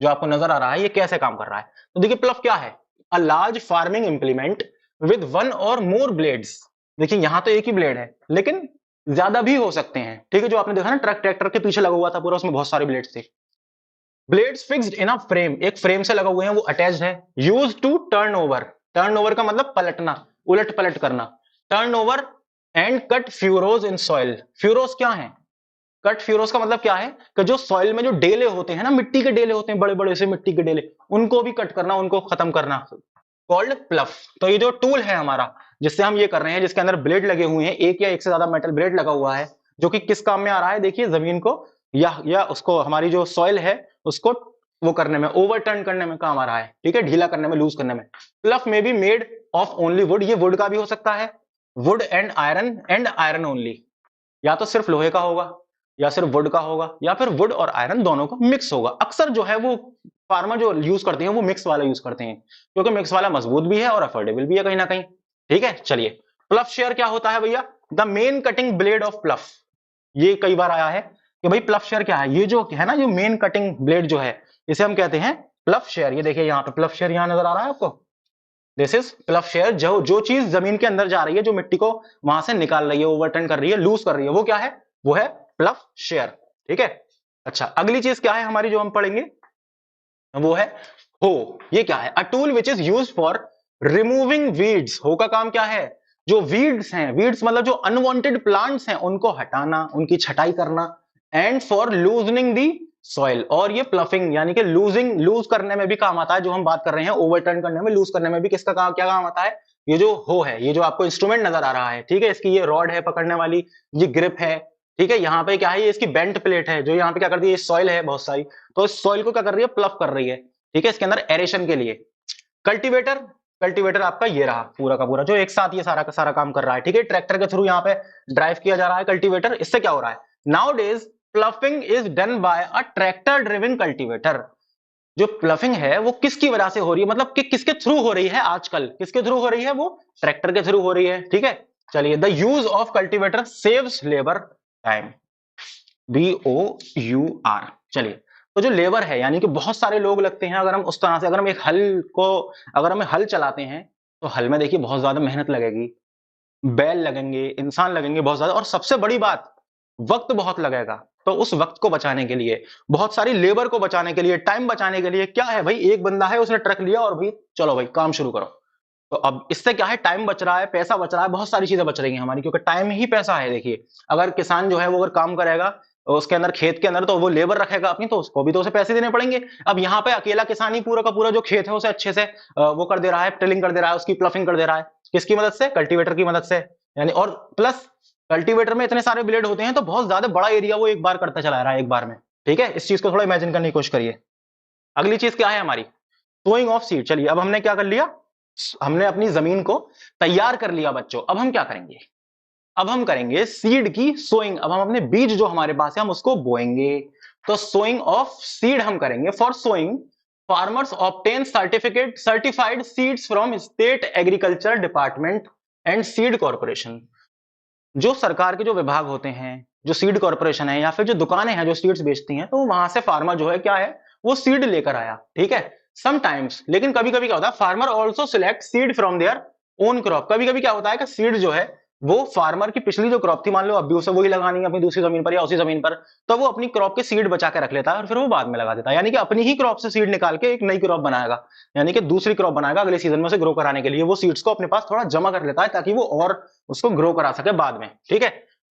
जो आपको नजर आ रहा है, ये कैसे काम कर रहा है। तो देखिए प्लफ क्या है? A large farming implement with one और मोर ब्लेड्स। देखिए यहां तो एक ही ब्लेड है, लेकिन ज्यादा भी हो सकते हैं। ठीक है, जो आपने देखा ना ट्रैक्टर के पीछे लगा हुआ था पूरा, उसमें बहुत सारे ब्लेड्स थे। Blades fixed in a frame, एक फ्रेम से लगा हुए हैं, वो अटैच्ड है। Use to turn over, turn over का मतलब पलटना, उलट पलट करना। Turn over and cut furrows in soil, furrows क्या है? कट फ्यूरोज का मतलब क्या है कि जो सॉइल में जो डेले होते हैं ना, मिट्टी के डेले होते हैं, बड़े बड़े से मिट्टी के डेले, उनको भी कट करना, उनको खत्म करना, कॉल्ड प्लफ। तो ये जो टूल है हमारा जिससे हम ये कर रहे हैं, जिसके अंदर ब्लेड लगे हुए हैं, एक या एक से ज्यादा मेटल ब्लेड लगा हुआ है, जो कि किस काम में आ रहा है? देखिए, जमीन को या उसको, हमारी जो सॉइल है उसको वो करने में, ओवरटर्न करने में काम आ रहा है, ठीक है, ढीला करने में, लूज करने में। प्लफ में be made of only would, ये वुड का भी हो सकता है, वुड एंड आयरन ओनली, या तो सिर्फ लोहे का होगा, या सिर्फ वुड का होगा, या फिर वुड और आयरन दोनों का मिक्स होगा। अक्सर जो है वो फार्मर जो यूज करते हैं वो मिक्स वाला यूज करते हैं, क्योंकि मिक्स वाला मजबूत भी है और अफोर्डेबल भी है कहीं ना कहीं। ठीक है, चलिए, प्लफ शेयर क्या होता है भैया? The main cutting blade of प्लफ। ये कई बार आया है कि भाई प्लफ शेयर क्या है? ये जो है ना, जो मेन कटिंग ब्लेड जो है, इसे हम कहते हैं प्लफ शेयर। ये देखिए यहाँ पे प्लफ शेयर यहाँ नजर आ रहा है आपको, दिस इज प्लफ शेयर। जो जो चीज जमीन के अंदर जा रही है, जो मिट्टी को वहां से निकाल रही है, ओवरटर्न कर रही है, लूज कर रही है, वो क्या है? वो है प्लफ शेयर। ठीक है, अच्छा, अगली चीज क्या है हमारी जो हम पढ़ेंगे, वो है हो। ये क्या है? A tool which is use for removing weeds. हो का काम क्या है? जो वीड्स हैं, वीड्स मतलब जो अनवांटेड प्लांट्स हैं, उनको हटाना, उनकी छटाई करना। And for loosening the soil, और ये प्लफिंग यानी कि लूज करने में भी काम आता है। जो हम बात कर रहे हैं ओवरटर्न करने में, लूज करने में भी किसका काम, क्या काम आता है? ये जो हो है, ये जो आपको इंस्ट्रूमेंट नजर आ रहा है, ठीक है, इसकी ये रॉड है पकड़ने वाली, ये ग्रिप है, ठीक है, यहाँ पे क्या है? ये इसकी बेंट प्लेट है, जो यहाँ पे क्या करती है? सॉइल है बहुत सारी, तो इस सॉइल को क्या कर रही है? प्लफ कर रही है, ठीक है, इसके अंदर एरेशन के लिए। कल्टीवेटर, कल्टीवेटर आपका ये रहा पूरा का पूरा, जो एक साथ ये सारा का सारा काम कर रहा है, ठीक है, ट्रैक्टर के थ्रू यहाँ पे ड्राइव किया जा रहा है कल्टीवेटर। इससे क्या हो रहा है? Now days ploughing is done by a tractor driven cultivator. जो प्लफिंग है वो किसकी वजह से हो रही है, मतलब कि किसके थ्रू हो रही है? आजकल किसके थ्रू हो रही है? वो ट्रैक्टर के थ्रू हो रही है, ठीक है। चलिए, the use of cultivator saves labour time, BOUR। चलिए, तो जो लेबर है, यानी कि बहुत सारे लोग लगते हैं। अगर हम उस तरह से, अगर हम एक हल को, अगर हम हल चलाते हैं, तो हल में देखिए बहुत ज्यादा मेहनत लगेगी, बैल लगेंगे, इंसान लगेंगे बहुत ज्यादा, और सबसे बड़ी बात, वक्त बहुत लगेगा। तो उस वक्त को बचाने के लिए, बहुत सारी लेबर को बचाने के लिए, टाइम बचाने के लिए, क्या है भाई, एक बंदा है, उसने ट्रक लिया और भाई चलो भाई काम शुरू करो। तो अब इससे क्या है? टाइम बच रहा है, पैसा बच रहा है, बहुत सारी चीजें बच रही हैं हमारी, क्योंकि टाइम ही पैसा है। देखिए, अगर किसान जो है वो अगर काम करेगा उसके अंदर, खेत के अंदर, तो वो लेबर रखेगा अपनी, तो उसको भी तो उसे पैसे देने पड़ेंगे। अब यहाँ पे अकेला किसान ही पूरा का पूरा जो खेत है उसे अच्छे से वो कर दे रहा है, टिलिंग कर दे रहा है, उसकी प्लफिंग कर दे रहा है, किसकी मदद से? कल्टीवेटर की मदद से। यानी, और प्लस कल्टीवेटर में इतने सारे ब्लेड होते हैं, तो बहुत ज्यादा बड़ा एरिया वो एक बार करता चला रहा है, एक बार में। ठीक है, इस चीज को थोड़ा इमेजिन करने की कोशिश करिए। अगली चीज क्या है हमारी? Sowing of seed. चलिए, अब हमने क्या कर लिया? हमने अपनी जमीन को तैयार कर लिया बच्चों। अब हम क्या करेंगे? अब हम करेंगे सीड की सोइंग। अब हम अपने बीज जो हमारे पास है, हम उसको बोएंगे। तो सोइंग ऑफ सीड हम करेंगे। For sowing, farmers obtain certified seeds from state agriculture department and seed corporation. जो सरकार के जो विभाग होते हैं, जो सीड कॉर्पोरेशन है, या फिर जो दुकानें हैं जो सीड्स बेचती हैं, तो वहां से फार्मर जो है क्या है? वो सीड लेकर आया, ठीक है। समटाइम्स, लेकिन कभी कभी क्या होता है? Farmer also select seed from their own crop. कभी कभी क्या होता है कि सीड जो है वो फार्मर की पिछली जो क्रॉप थी, मान लो अब भी उसे वही लगानी है अपनी दूसरी जमीन पर या उसी जमीन पर, तो वो अपनी क्रॉप के सीड बचा के रख लेता है और फिर वो बाद में लगा देता है। यानी कि अपनी ही क्रॉप से सीड निकाल के एक नई क्रॉप बनाएगा, यानी कि दूसरी क्रॉप बनाएगा अगले सीजन में उसे ग्रो कराने के लिए। वो सीड्स को अपने पास थोड़ा जमा कर लेता है ताकि वो और उसको ग्रो करा सके बाद में, ठीक है।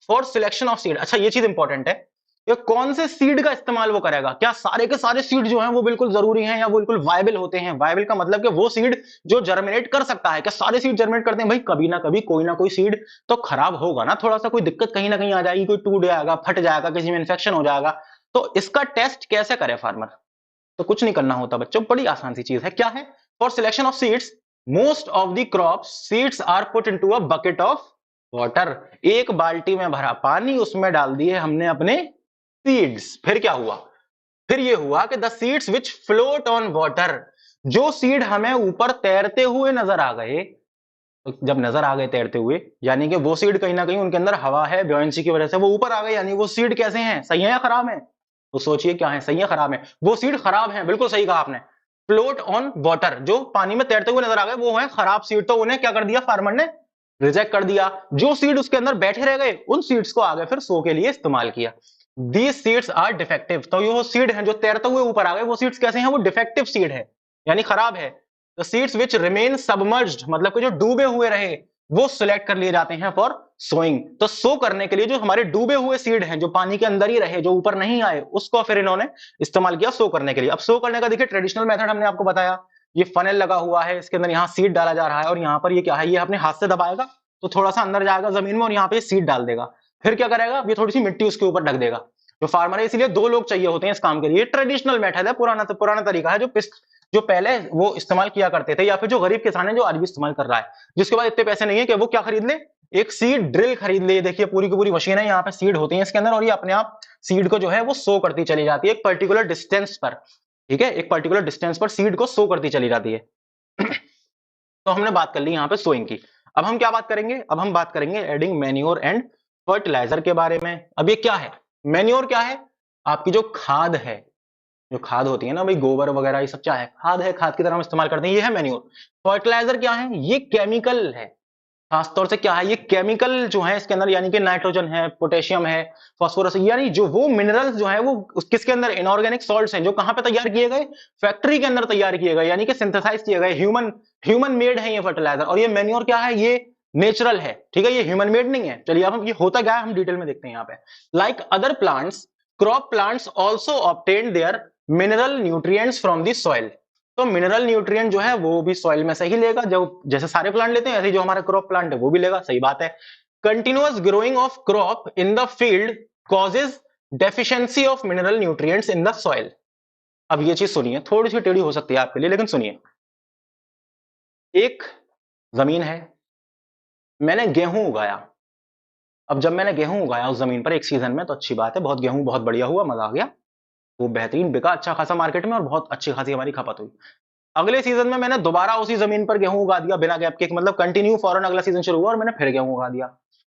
फॉर सिलेक्शन ऑफ सीड, अच्छा ये चीज इंपॉर्टेंट है, ये कौन से सीड का इस्तेमाल वो करेगा? क्या सारे के सारे सीड जो हैं वो बिल्कुल जरूरी हैं या वो बिल्कुल वायबल होते हैं? वायबल का मतलब कि वो सीड जो जर्मिनेट कर सकता है। क्या सारे सीड जर्मिनेट करते हैं? भाई कभी ना कभी कोई ना कोई सीड तो खराब होगा ना, थोड़ा सा कोई दिक्कत कहीं ना कहीं आ जाएगी, कोई टूट जाएगा, फट जाएगा, किसी में इंफेक्शन हो जाएगा। तो इसका टेस्ट कैसे करे फार्मर? तो कुछ नहीं करना होता बच्चों, बड़ी आसान सी चीज है। क्या है? For selection of seeds, most of the crop seeds are put into a bucket of water. एक बाल्टी में भरा पानी, उसमें डाल दिए हमने अपने सीड्स। फिर क्या हुआ? फिर ये हुआ कि the seeds which float on water, जो सीड हमें ऊपर तैरते हुए नजर आ गए, तो जब नजर आ गए तैरते हुए, यानी कि वो सीड कहीं ना कहीं उनके अंदर हवा है, ब्योयंसी की वजह से वो ऊपर आ गए। यानी वो सीड कैसे हैं? सही है या खराब है? तो सोचिए क्या है, सही है खराब है? वो सीड खराब है, बिल्कुल सही कहा आपने। फ्लोट ऑन वाटर, जो पानी में तैरते हुए नजर आ गए, वो है खराब सीड। तो उन्हें क्या कर दिया फार्मर ने? रिजेक्ट कर दिया। जो सीड उसके अंदर बैठे रह गए, उन सीड्स को आगे फिर सो के लिए इस्तेमाल किया। दीज सीड्स आर डिफेक्टिव, तो ये वो सीड हैं जो तैरते हुए ऊपर आ गए, वो सीड्स कैसे हैं, वो डिफेक्टिव सीड है, यानी खराब है। The seeds which remain submerged, मतलब कि जो डूबे हुए रहे, वो सिलेक्ट कर लिए जाते हैं फॉर सोइंग। तो सो करने के लिए जो हमारे डूबे हुए सीड हैं, जो पानी के अंदर ही रहे, जो ऊपर नहीं आए, उसको फिर इन्होंने इस्तेमाल किया सो करने के लिए। अब सो करने का देखिए ट्रेडिशनल मेथड हमने आपको बताया, ये फनल लगा हुआ है, इसके अंदर यहाँ सीड डाला जा रहा है, और यहाँ पर ये क्या है, ये अपने हाथ से दबाएगा तो थोड़ा सा अंदर जाएगा जमीन में, और यहाँ पे सीड डाल देगा। फिर क्या करेगा, ये थोड़ी सी मिट्टी उसके ऊपर ढक देगा। जो फार्मर है, इसलिए 2 लोग चाहिए होते हैं इस काम के लिए। ट्रेडिशनल मेथड है, पुराना तरीका है, जो पहले वो इस्तेमाल किया करते थे, या फिर जो गरीब किसान है जो आज भी इस्तेमाल कर रहा है, जिसके पास इतने पैसे नहीं है कि वो क्या खरीद ले, एक सीड ड्रिल खरीद ले। देखिए पूरी की पूरी मशीन है, यहाँ पे सीड होती है इसके अंदर, और ये अपने आप सीड को जो है वो सो करती चली जाती है एक पर्टिकुलर डिस्टेंस पर। ठीक है, एक पर्टिकुलर डिस्टेंस पर सीड को सो करती चली जाती है। तो हमने बात कर ली यहाँ पे सोइंग की। अब हम क्या बात करेंगे, अब हम बात करेंगे एडिंग मैन्योर एंड फर्टिलाइजर के बारे में। अब ये क्या है, मैन्योर क्या है, आपकी जो खाद है, जो खाद होती है ना भाई, गोबर वगैरह ये सब क्या है, खाद है, खाद की तरह हम इस्तेमाल करते हैं, ये है मैन्योर। फर्टिलाइजर क्या है, ये केमिकल है, खासतौर से क्या है, ये केमिकल जो है इसके अंदर, यानी कि नाइट्रोजन है, पोटेशियम है, फास्फोरस, यानी जो वो मिनरल्स जो है वो किसके अंदर, इनऑर्गेनिक सॉल्ट्स हैं, जो कहां पे तैयार किए गए, फैक्ट्री के अंदर तैयार किए गए, यानी कि सिंथेसाइज किए गए, ह्यूमन मेड है ये फर्टिलाइजर। और ये मैन्योर क्या है, ये नेचुरल है, ठीक है, ये ह्यूमन मेड नहीं है। चलिए अब हम ये होता क्या है हम डिटेल में देखते हैं यहाँ पे। Like other plants, crop plants also obtain their mineral nutrients from the soil. तो मिनरल न्यूट्रिएंट जो है वो भी सॉइल में से ही लेगा, जो जैसे सारे प्लांट लेते हैं ऐसे ही जो हमारा क्रॉप प्लांट है वो भी लेगा, सही बात है। Continuous growing of crop in the field causes deficiency of mineral nutrients in the soil. अब ये चीज सुनिए, थोड़ी सी टेढ़ी हो सकती है आपके लिए, लेकिन सुनिए। एक जमीन है, मैंने गेहूं उगाया। अब जब मैंने गेहूं उगाया उस जमीन पर एक सीजन में, तो अच्छी बात है, बहुत गेहूं बहुत बढ़िया हुआ, मजा आ गया, वो बेहतरीन बिका अच्छा खासा मार्केट में, और बहुत अच्छी खासी हमारी खपत हुई। अगले सीजन में मैंने दोबारा उसी जमीन पर गेहूं उगा दिया बिना गैप के, मतलब कंटिन्यू फौरन अगला सीजन शुरू हुआ और मैंने फिर गेहूं उगा दिया।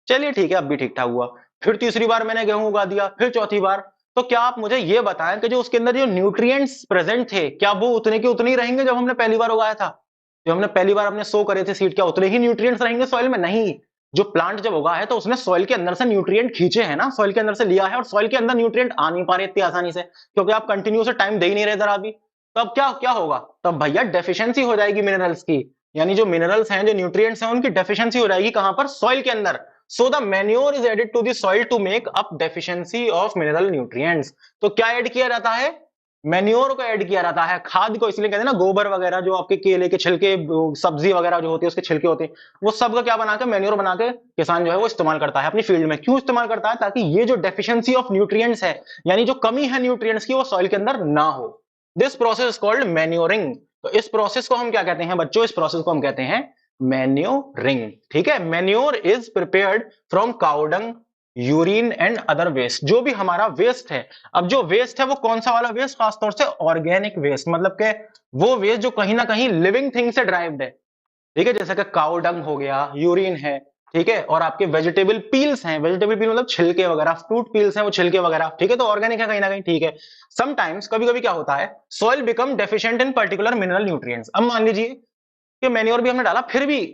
चलिए ठीक है, अब भी ठीक ठाक हुआ। फिर तीसरी बार मैंने गेहूं उगा दिया, फिर चौथी बार। तो क्या आप मुझे ये बताएं कि जो उसके अंदर जो न्यूट्रिएंट्स प्रेजेंट थे, क्या वो उतने के उतने ही रहेंगे जब हमने पहली बार उगाया था? जो हमने पहली बार अपने सो करे थे सीड, क्या उतने ही न्यूट्रिएंट्स रहेंगे सॉइल में? नहीं। जो प्लांट जब उगा है तो उसने सॉइल के अंदर से न्यूट्रिएंट खींचे हैं ना, सॉइल के अंदर से लिया है, और सॉइल के अंदर न्यूट्रिएंट आ नहीं पा रहे इतनी आसानी से, क्योंकि आप कंटिन्यू से टाइम दे ही नहीं रहे जरा भी। तो अब क्या क्या होगा, तब भैया डेफिशिएंसी हो जाएगी मिनरल्स की, यानी जो मिनरल्स हैं, जो न्यूट्रिएंट्स हैं, उनकी डेफिशिएंसी हो जाएगी कहां पर, सॉइल के अंदर। So the manure is added to the soil to make up deficiency of mineral nutrients. तो क्या ऐड किया जाता है, मैन्योर को ऐड किया जाता है, खाद को, इसलिए कहते हैं ना गोबर वगैरह, जो आपके केले के छिलके, सब्जी वगैरह जो होती है उसके छिलके होते हैं, वो सब का क्या बना के, मैन्योर बना के किसान जो है वो इस्तेमाल करता है अपनी फील्ड में। क्यों इस्तेमाल करता है, ताकि ये जो डेफिशिएंसी ऑफ न्यूट्रिएंट्स है, यानी जो कमी है न्यूट्रिएंट्स की, वो सॉइल के अंदर ना हो। This process called manuring. तो इस प्रोसेस को हम क्या कहते हैं बच्चों, इस प्रोसेस को हम कहते हैं मैन्योरिंग। ठीक है, manure is prepared from cow dung, urine and other waste, जो भी हमारा वेस्ट है। अब जो वेस्ट है वो कौन सा वाला वेस्ट, खासतौर से ऑर्गेनिक वेस्ट, मतलब के वो वेस्ट जो कहीं ना कहीं लिविंग थिंग से ड्राइव्ड है। ठीक है, जैसे कि काउ डंग हो गया, यूरिन है, ठीक है, और आपके वेजिटेबल पील्स हैं, वेजिटेबल पील मतलब छिलके वगैरह, फ्रूट पील्स हैं वो छिलके वगैरह, ठीक है, तो ऑर्गेनिक है कहीं ना कहीं। ठीक है, समटाइम्स कभी कभी क्या होता है, soil become deficient in particular mineral nutrients. अब मान लीजिए कि मैन्योर भी हमने डाला, फिर भी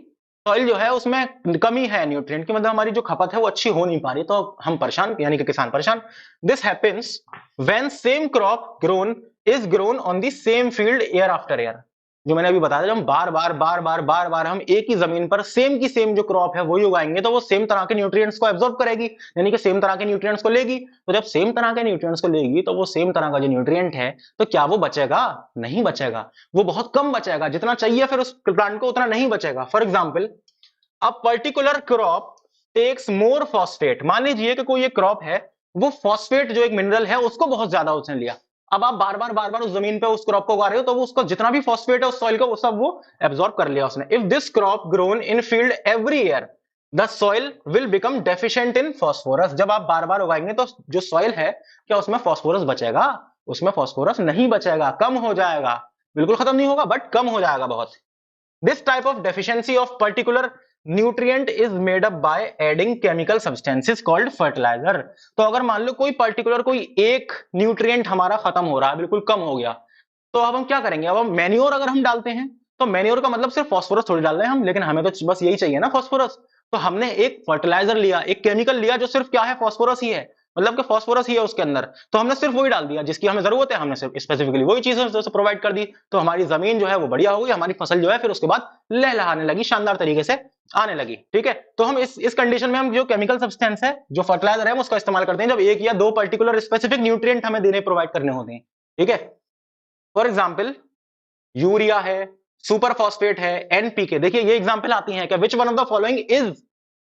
सॉइल जो है उसमें कमी है न्यूट्रिएंट की, मतलब हमारी जो खपत है वो अच्छी हो नहीं पा रही, तो हम परेशान, यानी कि किसान परेशान। This happens when same crop grown is grown on the same field year after year. जो मैंने अभी बताया, जब हम बार बार हम एक ही जमीन पर सेम की सेम जो क्रॉप है वही उगाएंगे, तो वो सेम तरह के न्यूट्रिएंट्स को एब्जॉर्ब करेगी, यानी कि सेम तरह के न्यूट्रिएंट्स को लेगी। तो जब सेम तरह के न्यूट्रिएंट्स को लेगी, तो वो सेम तरह का जो न्यूट्रिएंट है, तो क्या वो बचेगा? नहीं बचेगा, वो बहुत कम बचेगा, जितना चाहिए फिर उस प्लांट को उतना नहीं बचेगा। For example, a particular crop takes more phosphate. मान लीजिए कि कोई एक क्रॉप है, वो फॉस्फेट जो एक मिनरल है उसको बहुत ज्यादा उसने लिया। अब आप बार बार उस जमीन पे उस क्रॉप को उगा रहे हो, तो वो उसका जितना भी फॉस्फेट है उस सॉइल का, वो सब वो एब्जॉर्ब कर लिया उसने। If this crop grown in field every year, the soil will become deficient in phosphorus. जब आप बार बार उगाएंगे तो जो सॉइल है, क्या उसमें फॉस्फोरस बचेगा? उसमें फॉस्फोरस नहीं बचेगा, कम हो जाएगा, बिल्कुल खत्म नहीं होगा बट कम हो जाएगा बहुत। This type of deficiency of particular nutrient is made up by adding chemical substances called fertilizer। तो अगर मान लो कोई पर्टिकुलर कोई एक न्यूट्रिएंट हमारा खत्म हो रहा है, बिल्कुल कम हो गया, तो अब हम क्या करेंगे, अब हम मैन्योर अगर हम डालते हैं, तो मैन्योर का मतलब सिर्फ फास्फोरस थोड़ी डाल रहे हैं हम, लेकिन हमें तो बस यही चाहिए ना फास्फोरस। तो हमने एक फर्टिलाइजर लिया, एक केमिकल लिया जो सिर्फ क्या है, फास्फोरस ही है। मतलब कि फास्फोरस ही है उसके अंदर, तो हमने सिर्फ वही डाल दिया जिसकी हमें जरूरत है, हमने सिर्फ स्पेसिफिकली वही चीजें प्रोवाइड कर दी, तो हमारी जमीन जो है वो बढ़िया हो गई, हमारी फसल जो है फिर उसके बाद लहलहाने लगी, शानदार तरीके से आने लगी। ठीक है, तो हम इस कंडीशन में हम जो केमिकल सब्सटेंस है, जो फर्टिलाइजर है, उसका इस्तेमाल करते हैं जब एक या दो पर्टिकुलर स्पेसिफिक न्यूट्रिएंट हमें देने प्रोवाइड करने होते हैं। ठीक है, फॉर एग्जाम्पल यूरिया है, सुपर फॉस्फेट है, एनपीके। देखिए ये एग्जांपल आती हैं क्या, which one of the following is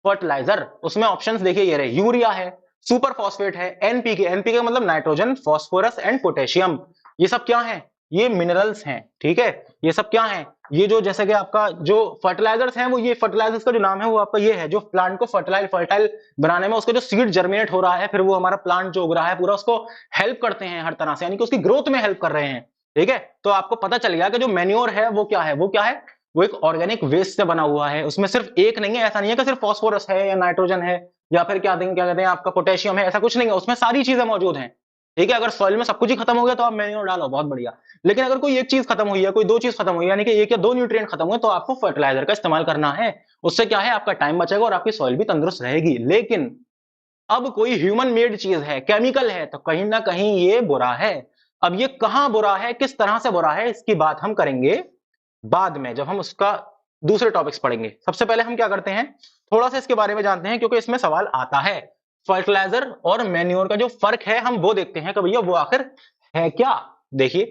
fertiliser, उसमें ऑप्शंस देखिए ये रहे, यूरिया है, सुपर फॉस्फेट है, एनपीके, एनपीके मतलब नाइट्रोजन, फास्फोरस एंड पोटेशियम। ये सब क्या है, ये मिनरल्स हैं। ठीक है, ये सब क्या है, ये जो जैसे कि आपका जो फर्टिलाइजर्स हैं, वो ये फर्टिलाइजर्स का जो नाम है वो आपका ये है, जो प्लांट को फर्टाइल बनाने में उसका जो सीड जर्मिनेट हो रहा है, फिर वो हमारा प्लांट जो उग रहा है पूरा, उसको हेल्प करते हैं हर तरह से, यानी कि उसकी ग्रोथ में हेल्प कर रहे हैं। ठीक है, तो आपको पता चल गया कि जो मैन्योर है वो क्या है, वो क्या है, वो एक ऑर्गेनिक वेस्ट से बना हुआ है। उसमें सिर्फ एक नहीं है, ऐसा नहीं है कि सिर्फ फास्फोरस है या नाइट्रोजन है या फिर क्या देंगे, क्या कहते हैं आपका पोटेशियम है, ऐसा कुछ नहीं है, उसमें सारी चीजें मौजूद हैं। ठीक है, अगर सॉइल में सब कुछ ही खत्म हो गया तो आप मैन्योर डालो, बहुत बढ़िया। लेकिन अगर कोई एक चीज खत्म हुई है, कोई दो चीज खत्म हुई है, यानी कि एक या दो न्यूट्रिएंट खत्म हुए, तो आपको फर्टिलाइजर का इस्तेमाल करना है। उससे क्या है, आपका टाइम बचेगा और आपकी सॉइल भी तंदुरुस्त रहेगी। लेकिन अब कोई ह्यूमन मेड चीज है, केमिकल है, तो कहीं ना कहीं ये बुरा है। अब ये कहां बुरा है, किस तरह से बुरा है, इसकी बात हम करेंगे बाद में, जब हम उसका दूसरे टॉपिक्स पढ़ेंगे। सबसे पहले हम क्या करते हैं, थोड़ा सा इसके बारे में जानते हैं, क्योंकि इसमें सवाल आता है। फर्टिलाइजर और मैन्योर का जो फर्क है हम वो देखते हैं कि भैया वो आखिर है क्या। देखिए,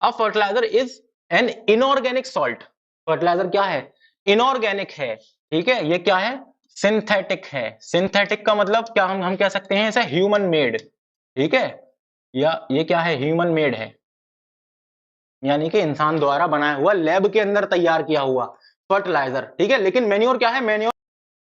अब fertiliser is an inorganic salt. Fertiliser क्या है, इनऑर्गेनिक है। ठीक है, ये क्या है, सिंथेटिक है। सिंथेटिक का मतलब क्या, हम कह सकते हैं इसे ह्यूमन मेड। ठीक है, या ये क्या है, ह्यूमन मेड है, यानी कि इंसान द्वारा बनाया हुआ, लैब के अंदर तैयार किया हुआ फर्टिलाइजर। ठीक है, लेकिन मैन्योर क्या है, manure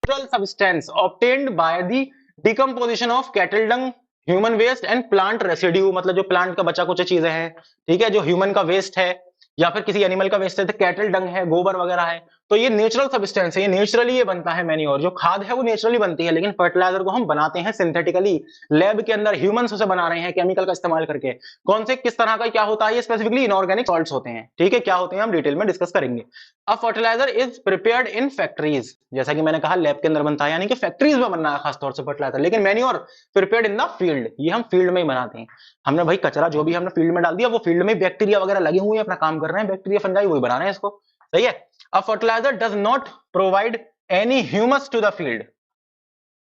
natural substance obtained by the decomposition of cattle dung, human waste and plant residue, मतलब जो प्लांट का बचा कुछ चीजें हैं। ठीक है, जो ह्यूमन का वेस्ट है या फिर किसी एनिमल का वेस्ट है, तो कैटल डंग है, गोबर वगैरह है, तो ये नेचुरल सब्सटेंस है, ये नेचुरली ये बनता है मैन्योर। जो खाद है वो नेचुरली बनती है, लेकिन फर्टिलाइजर को हम बनाते हैं सिंथेटिकली, लैब के अंदर ह्यूमंस उसे बना रहे हैं केमिकल का इस्तेमाल करके। कौन से किस तरह का क्या होता है, ये स्पेसिफिकली इनऑर्गेनिक सॉल्ट्स होते हैं। ठीक है, क्या होते हैं हम डिटेल में डिस्कस करेंगे। अब fertiliser is prepared in factories, जैसा कि मैंने कहा लैब के अंदर बनता है, यानी कि फैक्ट्रीज में बनना है खासतौर से फर्टिलाइजर। लेकिन manure prepared in the field, ये हम फील्ड में ही बनाते हैं। हमने भाई कचरा जो भी हमने फील्ड में डाल दिया, वो फील्ड में बैक्टीरिया वगैरह लगे हुए हैं, अपना काम कर रहे हैं, बैक्टीरिया फंजाई वही बना रहे हैं इसको। सही है। अब fertiliser does not provide any humus to the field,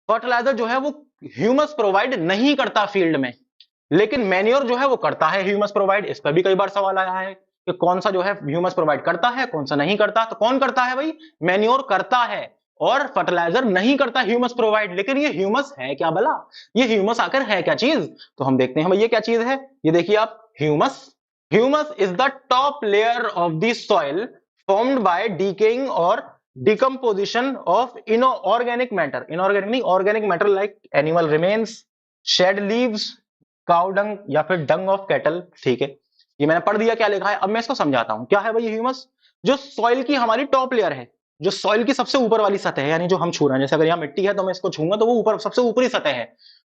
fertiliser जो है वो ह्यूमस प्रोवाइड नहीं करता फील्ड में, लेकिन मैन्योर जो है वो करता है ह्यूमस प्रोवाइड। इस पर भी कई बार सवाल आया है कि कौन सा जो है ह्यूमस प्रोवाइड करता है, कौन सा नहीं करता। तो कौन करता है भाई, मैन्योर करता है, और फर्टिलाइजर नहीं करता ह्यूमस प्रोवाइड। लेकिन ये ह्यूमस है क्या भला, ये ह्यूमस आकर है क्या चीज, तो हम देखते हैं भाई ये क्या चीज है। ये देखिए आप, humus, humus is the top layer of the soil formed by decaying और decomposition of inorganic matter, inorganic नहीं organic matter, like animal remains, shed leaves, cow dung या फिर डंग ऑफ कैटल। ठीक है, ये मैंने पढ़ दिया क्या लिखा है, अब मैं इसको समझाता हूं। क्या है भाई ह्यूमस, जो सॉइल की हमारी टॉप लेयर है, जो सॉइल की सबसे ऊपर वाली सतह है, यानी जो हम छू रहे हैं, जैसे अगर यहाँ मिट्टी है तो मैं इसको छूंगा तो वो ऊपर सबसे ऊपरी सतह है,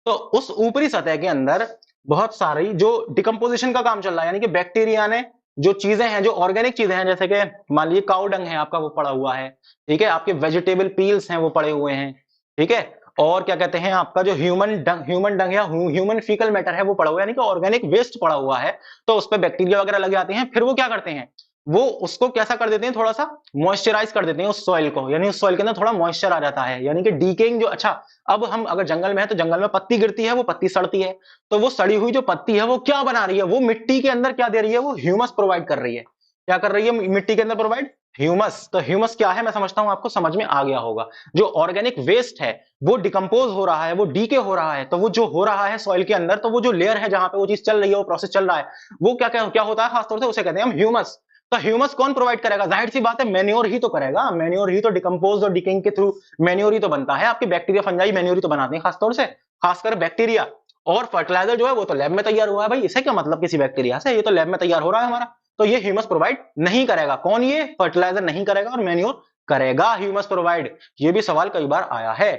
तो उस ऊपरी सतह के अंदर बहुत सारी जो डिकम्पोजिशन का काम चल रहा है, यानी कि बैक्टीरिया ने जो चीजें हैं, जो ऑर्गेनिक चीजें हैं, जैसे कि मान लीजिए काउ डंग है आपका, वो पड़ा हुआ है। ठीक है, आपके वेजिटेबल पील्स हैं वो पड़े हुए हैं। ठीक है, और क्या कहते हैं आपका जो ह्यूमन डंग या ह्यूमन फीकल मैटर है वो पड़ा हुआ है, यानी कि ऑर्गेनिक वेस्ट पड़ा हुआ है, तो उस पर बैक्टीरिया वगैरह लग जाते हैं। फिर वो क्या करते हैं, वो उसको कैसा कर देते हैं, थोड़ा सा मॉइस्चराइज कर देते हैं उस सॉइल को, यानी उस सॉइल के अंदर थोड़ा मॉइस्चर आ जाता है, यानी कि डीकेइंग जो, अच्छा अब हम अगर जंगल में है तो जंगल में पत्ती गिरती है, वो पत्ती सड़ती है, तो वो सड़ी हुई जो पत्ती है वो क्या बना रही है, वो मिट्टी के अंदर क्या दे रही है, वो ह्यूमस प्रोवाइड कर रही है। क्या कर रही है मिट्टी के अंदर प्रोवाइड, ह्यूमस। तो ह्यूमस क्या है, मैं समझता हूं आपको समझ में आ गया होगा। जो ऑर्गेनिक वेस्ट है वो डिकम्पोज हो रहा है, वो डीके हो रहा है, तो वो जो हो रहा है सॉइल के अंदर, तो वो जो लेयर है जहां पे वो चीज चल रही है, वो प्रोसेस चल रहा है, वो क्या क्या, क्या होता है खासतौर से, उसे कहते हैं हम ह्यूमस। तो ह्यूमस कौन प्रोवाइड करेगा, जाहिर सी बात है मैन्योर ही तो करेगा, मैन्योर ही तो डिकम्पोज और डिकेइंग के थ्रू मैन्योर ही तो बनता है। आपके बैक्टीरिया फंजाई मैन्योर ही तो बनाते हैं, खासतौर से खासकर बैक्टीरिया। और फर्टिलाइजर जो है वो तो लैब में तैयार हुआ है भाई, इसे क्या मतलब किसी बैक्टीरिया से, ये तो लैब में तैयार हो रहा है हमारा, तो ये ह्यूमस प्रोवाइड नहीं करेगा। कौन, ये फर्टिलाइजर नहीं करेगा और मैन्योर करेगा ह्यूमस प्रोवाइड। ये भी सवाल कई बार आया है।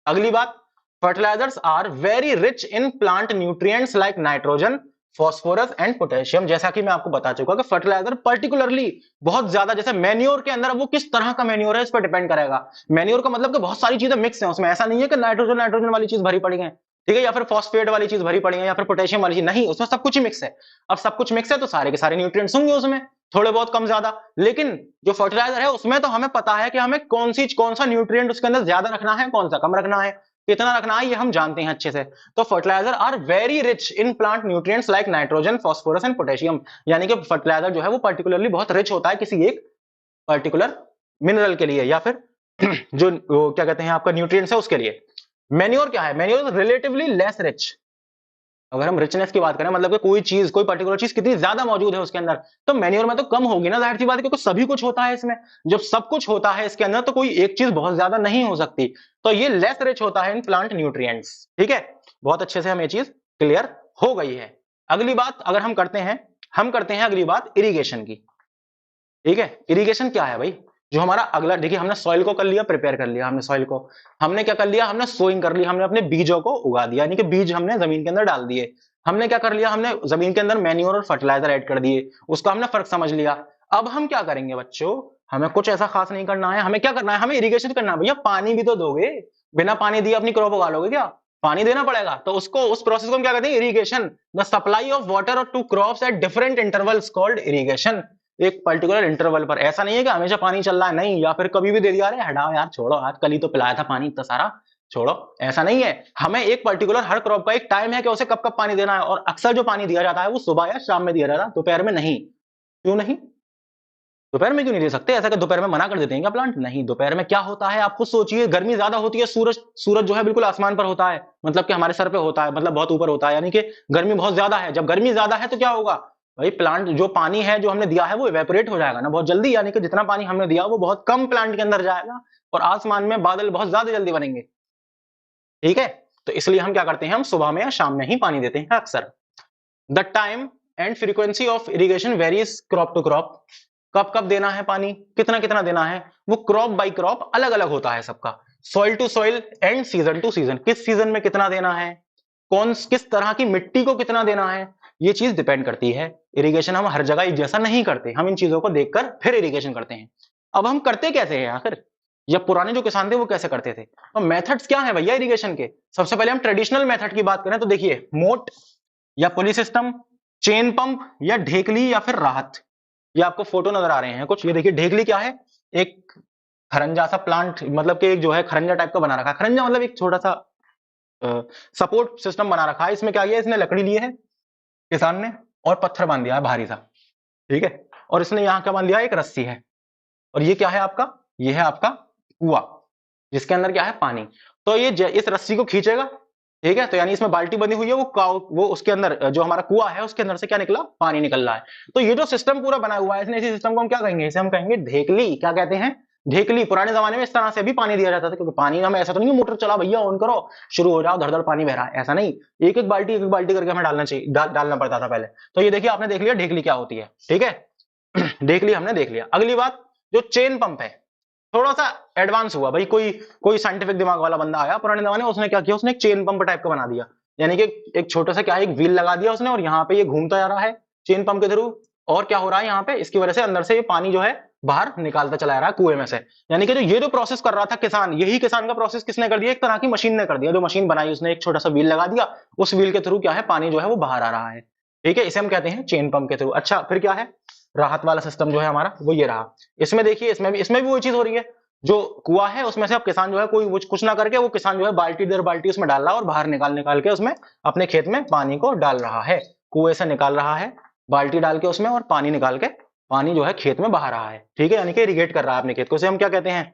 अगली बात, fertilisers are very rich in plant nutrients like nitrogen, phosphorus and potassium. जैसा कि मैं आपको बता चुका कि फर्टिलाइजर पर्टिकुलरली बहुत ज्यादा, जैसे मैन्योर के अंदर, वो किस तरह का मैन्योर है इस पर डिपेंड करेगा। मैन्योर का मतलब कि बहुत सारी चीजें मिक्स हैं उसमें, ऐसा नहीं है कि नाइट्रोजन नाइट्रोजन वाली चीज भरी पड़ी है, ठीक है, या फिर फॉस्फेट वाली चीज भरी पड़ी है, या फिर पोटेशियम वाली चीज, नहीं, उसमें सब कुछ ही मिक्स है। अब सब कुछ मिक्स है तो सारे के सारे न्यूट्रिएंट्स होंगे उसमें, थोड़े बहुत कम ज्यादा। लेकिन जो फर्टिलाइजर है उसमें तो हमें पता है कि हमें कौन सा न्यूट्रिएंट उसके अंदर ज्यादा रखना है, कौन सा कम रखना है, कितना रखना है, ये हम जानते हैं अच्छे से। तो fertiliser are very rich in plant nutrients like nitrogen, phosphorus and potassium. यानी कि फर्टिलाइजर जो है वो पर्टिकुलरली बहुत रिच होता है किसी एक पर्टिकुलर मिनरल के लिए, या फिर जो क्या कहते हैं आपका न्यूट्रिएंट्स है उसके लिए। मैन्योर क्या है? Manure relatively less rich. अगर हम रिचनेस की बात करें, मतलब कि कोई चीज, कोई पर्टिकुलर चीज कितनी ज्यादा मौजूद है उसके अंदर, तो मैन्योर में तो कम होगी ना, जाहिर सी बात है, क्योंकि सभी कुछ होता है इसमें। जब सब कुछ होता है इसके अंदर तो कोई एक चीज बहुत ज्यादा नहीं हो सकती। तो ये लेस रिच होता है इन प्लांट न्यूट्रिएंट्स। ठीक है, बहुत अच्छे से हमें ये चीज क्लियर हो गई है। अगली बात अगर हम करते हैं अगली बात इरिगेशन की। ठीक है, इरिगेशन क्या है भाई? जो हमारा अगला, देखिए हमने सॉइल को कर लिया, प्रिपेयर कर लिया हमने सॉइल को, हमने क्या कर लिया, हमने सोइंग कर लिया, हमने अपने बीजों को उगा दिया, यानी कि बीज हमने जमीन के अंदर डाल दिए। हमने क्या कर लिया, हमने जमीन के अंदर मैन्योर और फर्टिलाइजर ऐड कर दिए, उसका हमने फर्क समझ लिया। अब हम क्या करेंगे बच्चों, हमें कुछ ऐसा खास नहीं करना है, हमें क्या करना है, हमें इरिगेशन करना है। भैया पानी भी तो दोगे, बिना पानी दिए अपनी क्रॉप उगा लोगे क्या? पानी देना पड़ेगा, तो उसको, उस प्रोसेस को हम क्या कहते हैं, irrigation. The supply of water to crops at different intervals called irrigation. एक पर्टिकुलर इंटरवल पर, ऐसा नहीं है कि हमेशा पानी चल रहा है, नहीं, या फिर कभी भी दे दिया, अरे हटाओ यार, छोड़ो, आज कल ही तो पिलाया था पानी इतना सारा, छोड़ो, ऐसा नहीं है। हमें एक पर्टिकुलर, हर क्रॉप का एक टाइम है कि उसे कब कब पानी देना है, और अक्सर जो पानी दिया जाता है वो सुबह या शाम में दिया जाता है, दोपहर में नहीं। क्यों नहीं? दोपहर में क्यों नहीं दे सकते? ऐसा कि दोपहर में मना कर देते हैं क्या प्लांट? नहीं, दोपहर में क्या होता है आप खुद सोचिए, गर्मी ज्यादा होती है, सूरज सूरज जो है बिल्कुल आसमान पर होता है, मतलब कि हमारे सर पे होता है, मतलब बहुत ऊपर होता है, यानी कि गर्मी बहुत ज्यादा है। जब गर्मी ज्यादा है तो क्या होगा भाई, प्लांट जो पानी है जो हमने दिया है वो इवेपोरेट हो जाएगा ना बहुत जल्दी, यानी कि जितना पानी हमने दिया वो बहुत कम प्लांट के अंदर जाएगा, और आसमान में बादल बहुत ज्यादा जल्दी बनेंगे। ठीक है, तो इसलिए हम क्या करते हैं, हम सुबह में या शाम में ही पानी देते हैं अक्सर। The time and frequency of irrigation varies crop to crop. कब कब देना है पानी, कितना कितना देना है, वो क्रॉप बाय क्रॉप अलग अलग होता है सबका। Soil to soil and season to season, किस सीजन में कितना देना है, किस तरह की मिट्टी को कितना देना है, ये चीज डिपेंड करती है। इरिगेशन हम हर जगह एक जैसा नहीं करते, हम इन चीजों को देखकर फिर इरिगेशन करते हैं। अब हम करते कैसे हैं आखिर, या पुराने जो किसान थे वो कैसे करते थे, तो मेथड्स क्या है भैया इरिगेशन के? सबसे पहले हम ट्रेडिशनल मेथड की बात करें तो देखिए, मोट या पुली सिस्टम, चेन पंप, या ढेकली, या फिर राहत। ये आपको फोटो नजर आ रहे हैं कुछ, ये देखिए ढेकली क्या है, एक खरंजा सा प्लांट, मतलब कि एक जो है खरंजा टाइप का बना रखा है, खरंजा मतलब एक छोटा सा सपोर्ट सिस्टम बना रखा है। इसमें क्या किया, इसने लकड़ी ली है किसान ने, और पत्थर बांध दिया है भारी सा, ठीक है, और इसने यहाँ क्या बांध दिया, एक रस्सी है, और ये क्या है आपका, ये है आपका कुआं, जिसके अंदर क्या है, पानी। तो ये इस रस्सी को खींचेगा, ठीक है, तो यानी इसमें बाल्टी बनी हुई है, वो उसके अंदर जो हमारा कुआं है उसके अंदर से क्या निकला, पानी निकल रहा है। तो ये जो सिस्टम पूरा बना हुआ है, इसने, इसी सिस्टम को हम क्या कहेंगे, इसे हम कहेंगे ढेकली। क्या कहते हैं, ढेकली। पुराने जमाने में इस तरह से भी पानी दिया जाता था, क्योंकि पानी हमें ऐसा तो नहीं मोटर चला भैया, ऑन करो शुरू हो जाओ, धड़ धड़ पानी बह रहा है, ऐसा नहीं, एक एक बाल्टी करके हमें डालना चाहिए, डालना पड़ता था पहले। तो ये देखिए आपने देख लिया ढेकली क्या होती है, ठीक है। ढेकली हमने देख लिया। अगली बात, जो चेन पंप है, थोड़ा सा एडवांस हुआ भाई, कोई कोई साइंटिफिक दिमाग वाला बंदा आया पुराने जमाने में, उसने क्या किया, उसने एक चेन पंप टाइप का बना दिया, यानी कि एक छोटा सा क्या है, एक व्हील लगा दिया उसने, और यहाँ पे ये घूमता जा रहा है चेन पंप के थ्रू, और क्या हो रहा है यहाँ पे, इसकी वजह से अंदर से ये पानी जो है बाहर निकालता चला जा रहा है कुएं में से। यानी कि जो प्रोसेस कर रहा था किसान, यही किसान का प्रोसेस किसने कर दिया, एक तरह की मशीन ने कर दिया, जो मशीन बनाई उसने, एक छोटा सा व्हील लगा दिया, उस व्हील के थ्रू क्या है, पानी जो है वो बाहर आ रहा है, ठीक है, इसे हम कहते हैं चेन पंप के थ्रू। अच्छा, फिर क्या है, राहत वाला सिस्टम जो है हमारा, वो ये रहा। इसमें देखिए, इसमें भी वही चीज हो रही है, जो कुआं है उसमें से अब किसान जो है कोई कुछ ना करके, वो किसान जो है बाल्टी दर बाल्टी उसमें डाल रहा है, और बाहर निकाल निकाल के उसमें अपने खेत में पानी को डाल रहा है, कुएं से निकाल रहा है बाल्टी डाल के उसमें, और पानी निकाल के पानी जो है खेत में बहा रहा है, ठीक है, यानी कि इरिगेट कर रहा है अपने खेत को। इसे हम क्या कहते हैं,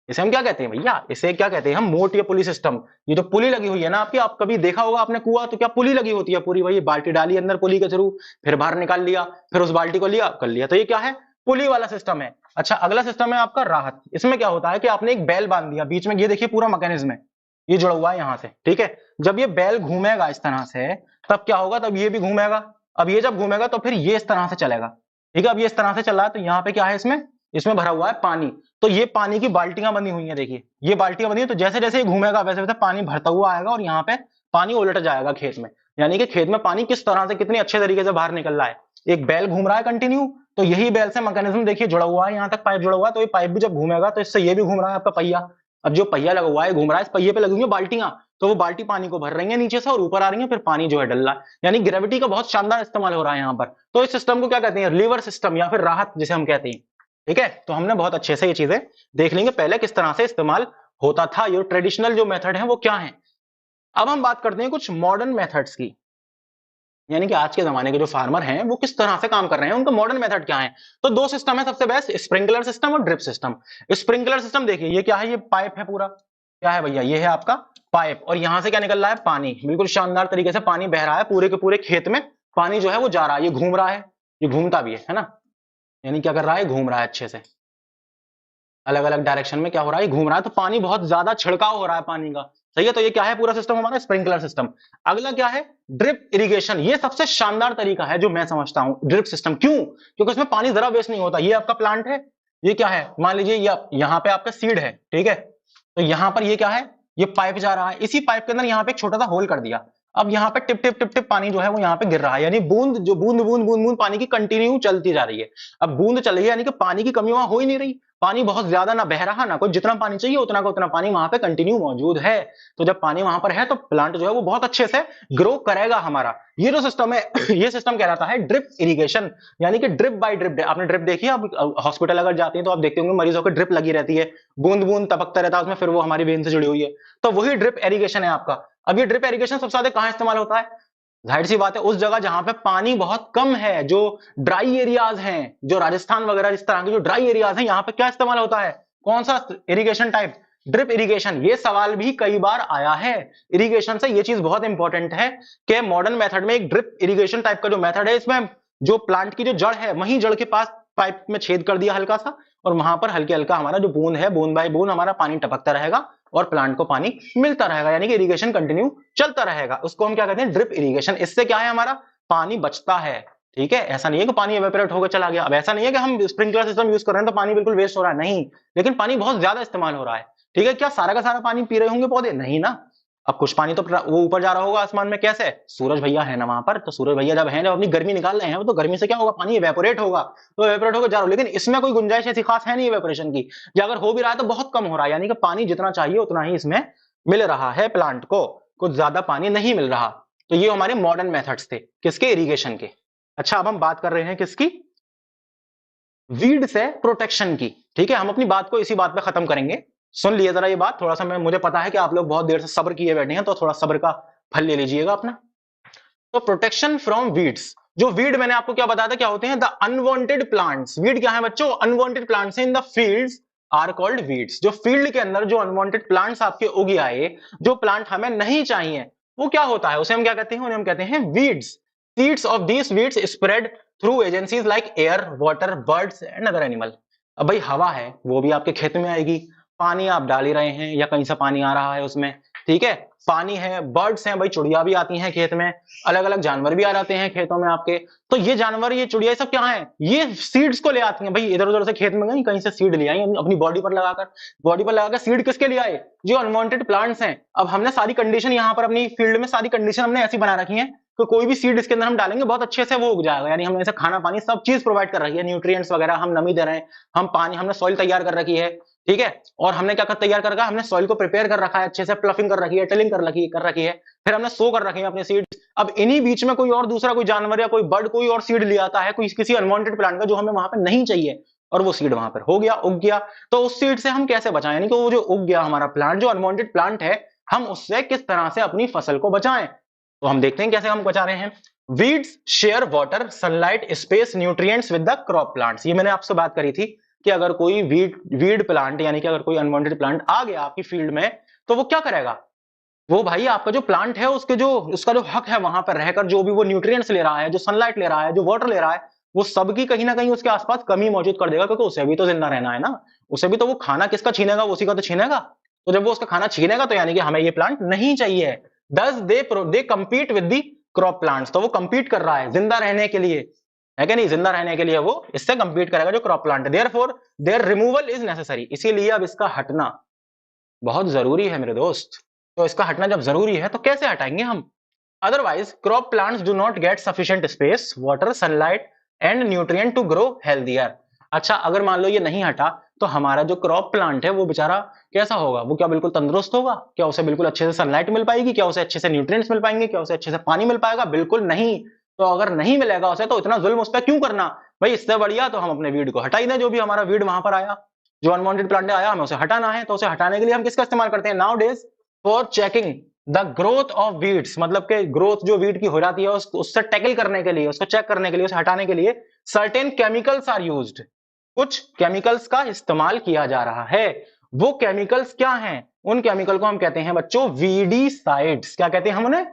इसे हम क्या कहते हैं भैया, इसे क्या कहते हैं हम, मोट या पुली सिस्टम। ये जो पुली लगी हुई है ना आपकी, आप कभी देखा होगा आपने कुआं, तो क्या पुली लगी होती है पूरी, वही बाल्टी डाली अंदर पुली के थ्रू, फिर बाहर निकाल लिया, फिर उस बाल्टी को लिया कर लिया, तो ये क्या है, पुली वाला सिस्टम है। अच्छा, अगला सिस्टम है आपका राहत। इसमें क्या होता है कि आपने एक बैल बांध दिया बीच में, ये देखिए पूरा मैकेनिज्म है, ये जुड़ा हुआ है यहां से, ठीक है। जब ये बैल घूमेगा इस तरह से, तब क्या होगा, तब ये भी घूमेगा। अब ये जब घूमेगा तो फिर ये इस तरह से चलेगा, ठीक है। अब ये इस तरह से चल रहा है, तो यहाँ पे क्या है, इसमें इसमें भरा हुआ है पानी, तो ये पानी की बाल्टियां बनी हुई है, देखिए ये बाल्टियां बनी है, तो जैसे जैसे ये घूमेगा वैसे वैसे पानी भरता हुआ आएगा, और यहाँ पे पानी उलट जाएगा खेत में। यानी कि खेत में पानी किस तरह से, कितनी अच्छे तरीके से बाहर निकल रहा है। एक बैल घूम रहा है कंटिन्यू, तो यही बैल से मैकेनिज्म देखिए जुड़ा हुआ है, यहाँ तक पाइप जुड़ा हुआ है, तो ये पाइप भी जब घूमेगा तो इससे ये भी घूम रहा है आपका पहिया। अब जो पहिया लगा हुआ है घूम रहा है, इस पहिए पे लगी हुई है बाल्टियां, तो वो बाल्टी पानी को भर रही है नीचे से और ऊपर आ रही है, फिर पानी जो है डल रहा है, यानी ग्रेविटी का बहुत शानदार इस्तेमाल हो रहा है यहाँ पर। तो इस सिस्टम को क्या कहते हैं, रिवर सिस्टम या फिर राहत जिसे हम कहते हैं। ठीक है, तो हमने बहुत अच्छे से ये चीजें देख लेंगे पहले किस तरह से इस्तेमाल होता था, ये ट्रेडिशनल जो मेथड है वो क्या है। अब हम बात करते हैं कुछ मॉडर्न मेथड्स की, यानी कि आज के जमाने के जो फार्मर हैं वो किस तरह से काम कर रहे हैं, उनका मॉडर्न मेथड क्या है। तो दो सिस्टम है सबसे बेस्ट, स्प्रिंकलर सिस्टम और ड्रिप सिस्टम। स्प्रिंकलर सिस्टम देखिए ये क्या है, ये पाइप है पूरा, क्या है भैया, ये है आपका पाइप, और यहां से क्या निकल रहा है, पानी, बिल्कुल शानदार तरीके से पानी बह रहा है पूरे के पूरे खेत में, पानी जो है वो जा रहा है, ये घूम रहा है, ये घूमता भी है ना, यानी क्या कर रहा है, घूम रहा है अच्छे से, अलग अलग डायरेक्शन में क्या हो रहा है, घूम रहा है, तो पानी बहुत ज्यादा छिड़काव हो रहा है पानी का। सही है, तो ये क्या है, पूरा सिस्टम हमारा स्प्रिंकलर सिस्टम। अगला क्या है, ड्रिप इरिगेशन। ये सबसे शानदार तरीका है जो मैं समझता हूं, ड्रिप सिस्टम। क्यों? क्योंकि इसमें पानी जरा वेस्ट नहीं होता। ये आपका प्लांट है, ये क्या है, मान लीजिए ये यहाँ पे आपका सीड है, ठीक है, तो यहां पर ये क्या है, ये पाइप जा रहा है, इसी पाइप के अंदर यहाँ पे एक छोटा सा होल कर दिया, अब यहाँ पे टिप टिप टिप टिप पानी जो है वो यहाँ पे गिर रहा है, यानी बूंद जो बूंद बूंद बूंद बूंद पानी की कंटिन्यू चलती जा रही है। अब बूंद चल रही है यानी कि पानी की कमी वहां हो ही नहीं रही, पानी बहुत ज्यादा ना बह रहा ना कोई, जितना पानी चाहिए उतना का उतना पानी वहां पे कंटिन्यू मौजूद है। तो जब पानी वहां पर है तो प्लांट जो है वो बहुत अच्छे से ग्रो करेगा हमारा। ये जो सिस्टम है ये सिस्टम कहलाता है ड्रिप इरिगेशन, यानी कि ड्रिप बाय ड्रिप। आपने ड्रिप देखी है, आप हॉस्पिटल अगर जाते हैं तो आप देखते होंगे मरीजों को ड्रिप लगी रहती है, बूंद बूंद टपकता रहता है उसमें, फिर वो हमारी वेन से जुड़ी हुई है, तो वही ड्रिप इरिगेशन है आपका। अब ये ड्रिप इरिगेशन सबसे ज्यादा कहां इस्तेमाल होता है, जाहिर सी बात है उस जगह जहां पे पानी बहुत कम है, जो ड्राई एरियाज हैं, जो राजस्थान वगैरह इस तरह के जो ड्राई एरियाज हैं, यहां पे क्या इस्तेमाल होता है, कौन सा इरिगेशन टाइप, ड्रिप इरिगेशन। ये सवाल भी कई बार आया है इरिगेशन से, ये चीज बहुत इंपॉर्टेंट है कि मॉडर्न मेथड में एक ड्रिप इरिगेशन टाइप का जो मेथड है, इसमें जो प्लांट की जो जड़ है वहीं जड़ के पास पाइप में छेद कर दिया हल्का सा, और वहां पर हल्के हल्का हमारा जो बूंद है, बूंद बाय बूंद हमारा पानी टपकता रहेगा और प्लांट को पानी मिलता रहेगा, यानी कि इरिगेशन कंटिन्यू चलता रहेगा। उसको हम क्या कहते हैं, ड्रिप इरिगेशन। इससे क्या है, हमारा पानी बचता है। ठीक है, ऐसा नहीं है कि पानी एवेपोरेट होकर चला गया। अब ऐसा नहीं है कि हम स्प्रिंकलर सिस्टम यूज कर रहे हैं तो पानी बिल्कुल वेस्ट हो रहा है, नहीं, लेकिन पानी बहुत ज्यादा इस्तेमाल हो रहा है। ठीक है, क्या सारा का सारा पानी पी रहे होंगे पौधे, नहीं ना, अब कुछ पानी तो वो ऊपर जा रहा होगा आसमान में, कैसे, सूरज भैया है ना वहां पर, तो सूरज भैया जब है, जब अपनी गर्मी निकाल रहे हैं, तो गर्मी से क्या होगा, पानी इवेपोरेट होगा, तो इवेपोरेट होकर जा रहा हो, लेकिन इसमें कोई गुंजाइश ऐसी खास है नहीं इवेपोरेशन की, या अगर हो भी रहा है तो बहुत कम हो रहा है, यानी कि पानी जितना चाहिए उतना ही इसमें मिल रहा है प्लांट को, कुछ ज्यादा पानी नहीं मिल रहा। तो ये हमारे मॉडर्न मेथड्स थे, किसके, इरिगेशन के। अच्छा, अब हम बात कर रहे हैं किसकी, वीड से प्रोटेक्शन की। ठीक है, हम अपनी बात को इसी बात पे खत्म करेंगे। सुन लिए जरा ये बात, थोड़ा सा मुझे पता है कि आप लोग बहुत देर से सब्र किए बैठे हैं, तो थोड़ा सब्र का फल ले लीजिएगा अपना। तो प्रोटेक्शन फ्रॉम वीड्स, जो वीड मैंने आपको क्या बताया था, क्या होते हैं, द अनवांटेड प्लांट्स। वीड क्या है बच्चों, unwanted plants in the fields are called weeds. जो फील्ड के अंदर जो अनवांटेड प्लांट्स आपके उग आए, जो प्लांट हमें नहीं चाहिए, वो क्या होता है, उसे हम क्या कहते हैं, उन्हें हम कहते हैं weeds. Seeds of these weeds spread through agencies like air, water, birds and other animal. अब भाई हवा है वो भी आपके खेत में आएगी, पानी आप डाल ही रहे हैं या कहीं से पानी आ रहा है उसमें, ठीक है, पानी है, बर्ड्स हैं, भाई चिड़िया भी आती हैं खेत में, अलग अलग जानवर भी आ जाते हैं खेतों में आपके, तो ये जानवर, ये चिड़िया, सब क्या है, ये सीड्स को ले आती हैं। भाई इधर उधर से खेत में गई, कहीं से सीड ले आई अपनी बॉडी पर लगाकर सीड किसके लिए आए, जो अनवांटेड प्लांट्स हैं। अब हमने सारी कंडीशन यहाँ पर अपनी फील्ड में सारी कंडीशन हमने ऐसी बना रखी है कि कोई भी सीड इसके अंदर हम डालेंगे बहुत अच्छे से वो उग जाएगा, यानी हमने इसे खाना पानी सब चीज प्रोवाइड कर रखी है, न्यूट्रिएंट्स वगैरह हम नमी दे रहे हैं, हम पानी, हमने सॉइल तैयार कर रखी है, ठीक है, और हमने क्या कर तैयार कर रखा है, हमने सॉइल को प्रिपेयर कर रखा है अच्छे से, प्लफिंग कर रखी है, टिलिंग कर रखी है, फिर हमने सो कर रखे हैं अपने सीड्स। अब इन्हीं बीच में कोई और दूसरा कोई जानवर या कोई बर्ड कोई और सीड ले आता है, कोई किसी अनवांटेड प्लांट का जो हमें वहां पे नहीं चाहिए, और वो सीड वहां पर हो गया, उग गया, तो उस सीड से हम कैसे बचाएं, यानी कि वो जो उग गया हमारा प्लांट, जो अनवांटेड प्लांट है, हम उससे किस तरह से अपनी फसल को बचाएं। तो हम देखते हैं कैसे हम बचा रहे हैं। Weeds share water, sunlight, space, nutrients with the crop plants. ये मैंने आपसे बात करी थी कि अगर कोई वीड प्लांट, यानी कि अगर कोई अनवांटेड प्लांट आ गया आपकी फील्ड में, तो वो क्या करेगा, वो भाई आपका जो प्लांट है उसके जो उसका जो हक है वहां पर रहकर जो भी वो न्यूट्रिएंट्स ले रहा है, जो सनलाइट ले रहा है, जो वाटर ले रहा है, वो सबकी कहीं ना कहीं उसके आसपास कमी मौजूद कर देगा, क्योंकि उसे भी तो जिंदा रहना है ना, उसे भी तो वो खाना किसका छीनेगा, उसी का तो छीनेगा। तो जब वो उसका खाना छीनेगा तो यानी कि हमें ये प्लांट नहीं चाहिए। दस दे compete with the crop plants, तो वो कम्पीट कर रहा है जिंदा रहने के लिए, है कि नहीं, जिंदा रहने के लिए वो इससे कम्पीट करेगा जो क्रॉप प्लांट है। Therefore their removal is necessary, इसीलिए अब इसका हटना बहुत जरूरी है मेरे दोस्त। तो इसका हटना जब जरूरी है तो कैसे हटाएंगे हम, otherwise crop plants do not get sufficient space, water, sunlight and nutrient to grow healthier. अच्छा, अगर मान लो ये नहीं हटा तो हमारा जो क्रॉप प्लांट है वो बेचारा कैसा होगा? वो क्या बिल्कुल तंदुरुस्त होगा? क्या उसे बिल्कुल अच्छे से सनलाइट मिल पाएगी? क्या उसे अच्छे से न्यूट्रिएंट्स मिल पाएंगे? क्या उसे अच्छे से पानी मिल पाएगा? बिल्कुल नहीं। तो अगर नहीं मिलेगा उसे, तो इतना जुल्म उस पर क्यों करना? भाई इससे बढ़िया तो हम अपने वीड को हटा ही दें। जो भी हमारा वीड वहां पर आया, जो अनवांटेड प्लांट आया, हमें उसे हटाना है, तो उसे हटाने के लिए हम किसका इस्तेमाल करते हैं now days? For checking the growth of weeds, मतलब के ग्रोथ जो वीड की हो जाती है उससे टैकल करने के लिए, उसको चेक करने के लिए, उसे हटाने के लिए सर्टेन केमिकल्स आर यूज्ड। कुछ केमिकल्स का इस्तेमाल किया जा रहा है। वो केमिकल्स क्या हैं? उन केमिकल को हम कहते हैं बच्चों वीडीसाइड्स। क्या कहते हैं हम उन्हें?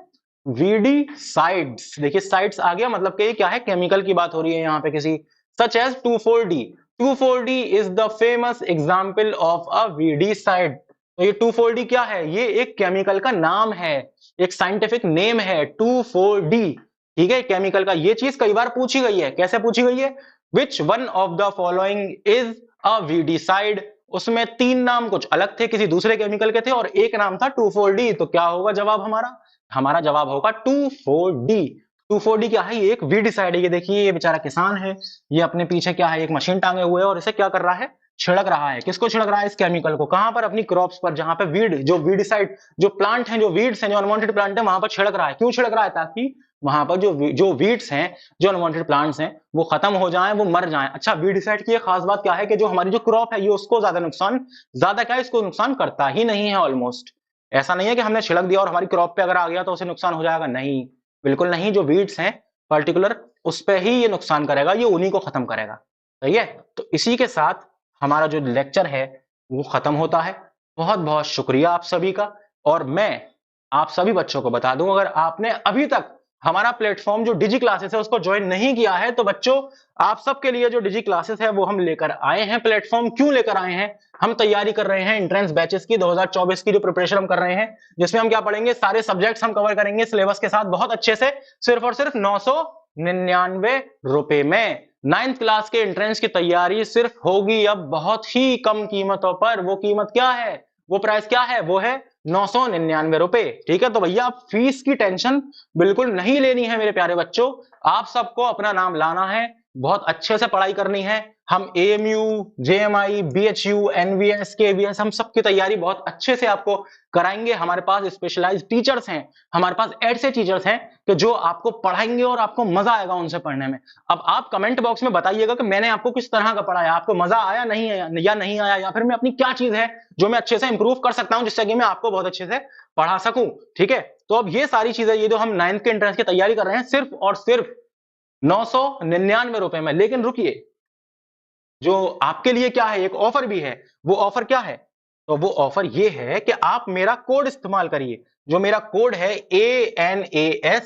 वीडीसाइड्स। देखिए साइड्स आ गया, मतलब कि क्या है? केमिकल की बात हो रही है यहां पे किसी। Such as 2,4-D। 2,4-D is the famous example of a weedicide. तो ये 2,4-D क्या है? ये एक केमिकल का नाम है, एक साइंटिफिक नेम है 2,4-D। ठीक है, केमिकल का। ये चीज कई बार पूछी गई है। कैसे पूछी गई है? विच one of the following is a weedicide. उसमें 3 नाम कुछ अलग थे, किसी दूसरे केमिकल के थे, और एक नाम था 2,4-D। तो क्या होगा जवाब हमारा? हमारा जवाब होगा 2,4-D। 2,4-D क्या है? ये एक वीडीसाइड है। ये देखिए, ये बेचारा किसान है, ये अपने पीछे क्या है? एक मशीन टांगे हुए है, और इसे क्या कर रहा है? छिड़क रहा है। किसको छिड़क रहा है? इस केमिकल को। कहां पर? अपनी क्रॉप्स पर, जहां पे वीड, जो वीडीसाइड, जो प्लांट है, जो वीड्स हैं, जो अनवांटेड प्लांट है, वहां पर छिड़क रहा है। क्यों छिड़क रहा है? ताकि वहां पर जो वीड्स हैं, जो अनवांटेड प्लांट्स हैं, वो खत्म हो जाएं, वो मर जाएं। अच्छा, वीडीसाइड की एक खास बात क्या है कि जो हमारी जो क्रॉप है, ये उसको ज्यादा क्या है? इसको नुकसान करता ही नहीं है ऑलमोस्ट। ऐसा नहीं है कि हमने छिड़क दिया और हमारी क्रॉप पे अगर आ गया तो उसे नुकसान हो जाएगा, नहीं, बिल्कुल नहीं। जो वीड्स हैं पर्टिकुलर, उस पे ही ये नुकसान करेगा, ये उन्हीं को खत्म करेगा। सही है। तो इसी के साथ हमारा जो लेक्चर है वो खत्म होता है। बहुत बहुत शुक्रिया आप सभी का। और मैं आप सभी बच्चों को बता दूं, अगर आपने अभी तक हमारा प्लेटफॉर्म जो डिजी क्लासेस है उसको ज्वाइन नहीं किया है, तो बच्चों आप सबके लिए जो डिजी क्लासेस है वो हम लेकर आए हैं। प्लेटफॉर्म क्यों लेकर आए हैं? हम तैयारी कर रहे हैं एंट्रेंस बैचेस की, 2024 की जो प्रिपरेशन हम कर रहे हैं, जिसमें हम क्या पढ़ेंगे? सारे सब्जेक्ट्स हम कवर करेंगे सिलेबस के साथ बहुत अच्छे से, सिर्फ और सिर्फ 999 रुपए में। 9th क्लास के एंट्रेंस की तैयारी सिर्फ होगी अब बहुत ही कम कीमतों पर। वो कीमत क्या है? वो प्राइस क्या है? वो है 999 रुपए। ठीक है, तो भैया आप फीस की टेंशन बिल्कुल नहीं लेनी है मेरे प्यारे बच्चों। आप सबको अपना नाम लाना है, बहुत अच्छे से पढ़ाई करनी है। हम AMU, JMI, BHU, NVS, KVS, हम सबकी तैयारी बहुत अच्छे से आपको कराएंगे। हमारे पास स्पेशलाइज्ड टीचर्स हैं, हमारे पास ऐसे टीचर्स हैं कि जो आपको पढ़ाएंगे और आपको मजा आएगा उनसे पढ़ने में। अब आप कमेंट बॉक्स में बताइएगा कि मैंने आपको किस तरह का पढ़ाया, आपको मजा आया नहीं आया, या नहीं आया, या फिर मैं अपनी क्या चीज है जो मैं अच्छे से इंप्रूव कर सकता हूं, जिससे कि मैं आपको बहुत अच्छे से पढ़ा सकूं। ठीक है, तो अब ये सारी चीजें, ये जो हम 9th के एंट्रेंस की तैयारी कर रहे हैं, सिर्फ और सिर्फ 999 रुपए में। लेकिन रुकिए, जो आपके लिए क्या है, एक ऑफर भी है। वो ऑफर क्या है? तो वो ऑफर ये है कि आप मेरा कोड इस्तेमाल करिए, जो मेरा कोड है ANASALIG।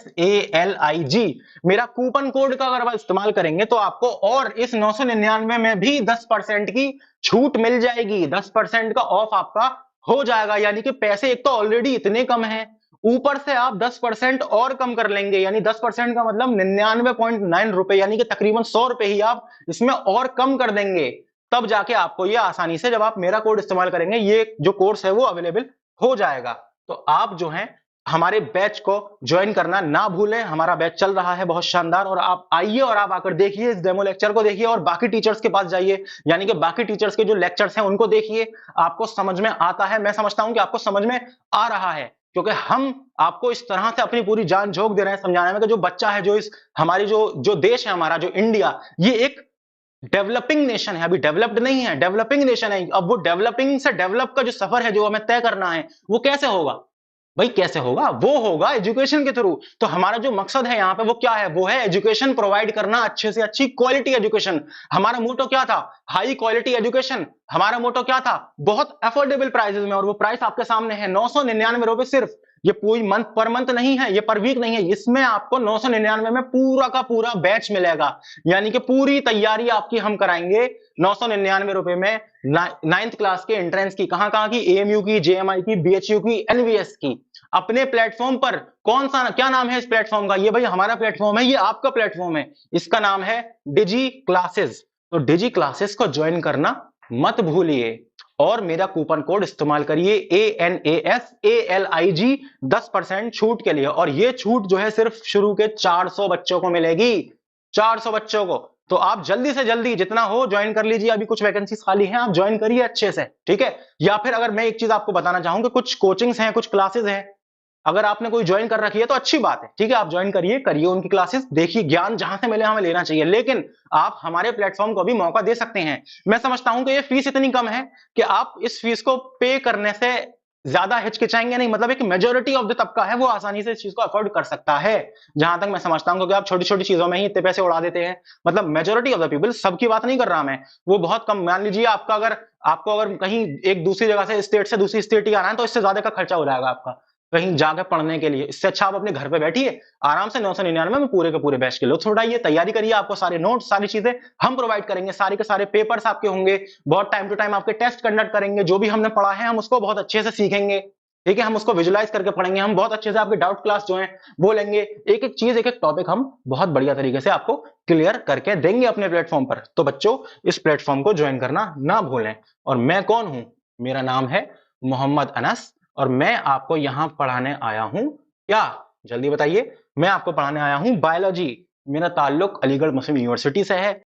मेरा कूपन कोड का अगर आप इस्तेमाल करेंगे तो आपको और इस 999 में भी 10% की छूट मिल जाएगी। 10% का ऑफ आपका हो जाएगा, यानी कि पैसे एक तो ऑलरेडी इतने कम हैं, ऊपर से आप 10% और कम कर लेंगे। यानी 10% का मतलब 99.9 रुपए, यानी कि तकरीबन 100 रुपए ही आप इसमें और कम कर देंगे। तब जाके आपको ये आसानी से, जब आप मेरा कोड इस्तेमाल करेंगे, ये जो कोर्स है वो अवेलेबल हो जाएगा। तो आप जो है हमारे बैच को ज्वाइन करना ना भूलें। हमारा बैच चल रहा है बहुत शानदार, और आप आइए और आप आकर देखिए, इस डेमो लेक्चर को देखिए और बाकी टीचर्स के पास जाइए, यानी कि बाकी टीचर्स के जो लेक्चर्स हैं उनको देखिए। आपको समझ में आता है, मैं समझता हूं कि आपको समझ में आ रहा है, क्योंकि हम आपको इस तरह से अपनी पूरी जान झोंक दे रहे हैं समझाने में कि जो बच्चा है, जो इस हमारी जो देश है हमारा, जो इंडिया, ये एक डेवलपिंग नेशन है, अभी डेवलप्ड नहीं है, डेवलपिंग नेशन है। अब वो डेवलपिंग से डेवलप का जो सफर है, जो हमें तय करना है, वो कैसे होगा? भाई कैसे होगा? वो होगा एजुकेशन के थ्रू। तो हमारा जो मकसद है यहाँ पे वो क्या है? वो है एजुकेशन प्रोवाइड करना, अच्छे से अच्छी क्वालिटी एजुकेशन। हमारा मोटो क्या था? High quality education. हमारा मोटो क्या था? बहुत अफोर्डेबल प्राइसेस में, और वो प्राइस आपके सामने है, 999 रुपए सिर्फ। ये पूरी मंथ पर मंथ नहीं है, ये पर वीक नहीं है, इसमें आपको 999 में पूरा का पूरा बैच मिलेगा। यानी कि पूरी तैयारी आपकी हम कराएंगे 999 रुपए में। 9th क्लास के एंट्रेंस की, कहां की? एएमयू की, जेएमआई की, बीएचयू की, एनवीएस की, अपने प्लेटफॉर्म पर। कौन सा, क्या नाम है इस प्लेटफॉर्म का? ये भाई हमारा प्लेटफॉर्म है, ये आपका प्लेटफॉर्म है, इसका नाम है डिजी क्लासेस। तो डिजी क्लासेस को ज्वाइन करना मत भूलिए, और मेरा कूपन कोड इस्तेमाल करिए ANASALIG 10% छूट के लिए। और ये छूट जो है सिर्फ शुरू के 400 बच्चों को मिलेगी, 400 बच्चों को। तो आप जल्दी से जल्दी जितना हो ज्वाइन कर लीजिए। अभी कुछ वैकेंसीज खाली हैं, आप ज्वाइन करिए अच्छे से, ठीक है। या फिर अगर मैं एक चीज आपको बताना चाहूं कि कुछ कोचिंग्स हैं, कुछ क्लासेस हैं, अगर आपने कोई ज्वाइन कर रखी है तो अच्छी बात है, ठीक है। आप ज्वाइन करिए, करिए उनकी क्लासेस, देखिए ज्ञान जहां से मिले हमें लेना चाहिए, लेकिन आप हमारे प्लेटफॉर्म को भी मौका दे सकते हैं। मैं समझता हूं कि ये फीस इतनी कम है कि आप इस फीस को पे करने से ज्यादा हिचकिचाएंगे नहीं। मतलब एक मेजोरिटी ऑफ द तबका है वो आसानी से इस चीज को अफोर्ड कर सकता है, जहां तक मैं समझता हूं, क्योंकि आप छोटी छोटी चीजों में ही इतने पैसे उड़ा देते हैं। मतलब मेजोरिटी ऑफ द पीपल, सबकी बात नहीं कर रहा मैं, वो बहुत कम। मान लीजिए आपको अगर कहीं एक दूसरी जगह से, स्टेट से दूसरी स्टेट ही आना है, तो इससे ज्यादा का खर्चा हो जाएगा आपका कहीं जाकर पढ़ने के लिए। इससे अच्छा आप अपने घर पे बैठिए आराम से 999 में पूरे के पूरे बैच के लुत्फ उठाइए, तैयारी करिए। आपको सारे नोट्स, सारी चीजें हम प्रोवाइड करेंगे, सारे के सारे पेपर्स आपके होंगे, बहुत टाइम टू टाइम आपके टेस्ट कंडक्ट करेंगे। जो भी हमने पढ़ा है हम उसको बहुत अच्छे से सीखेंगे, ठीक है। हम उसको विजुलाइज करके पढ़ेंगे, हम बहुत अच्छे से आपके डाउट क्लास जो है वो लेंगे। एक एक चीज, एक एक टॉपिक हम बहुत बढ़िया तरीके से आपको क्लियर करके देंगे अपने प्लेटफॉर्म पर। तो बच्चों, इस प्लेटफॉर्म को ज्वाइन करना ना भूलें। और मैं कौन हूं? मेरा नाम है मोहम्मद अनस, और मैं आपको यहां पढ़ाने आया हूं क्या? जल्दी बताइए। मैं आपको पढ़ाने आया हूं बायोलॉजी। मेरा ताल्लुक अलीगढ़ मुस्लिम यूनिवर्सिटी से है।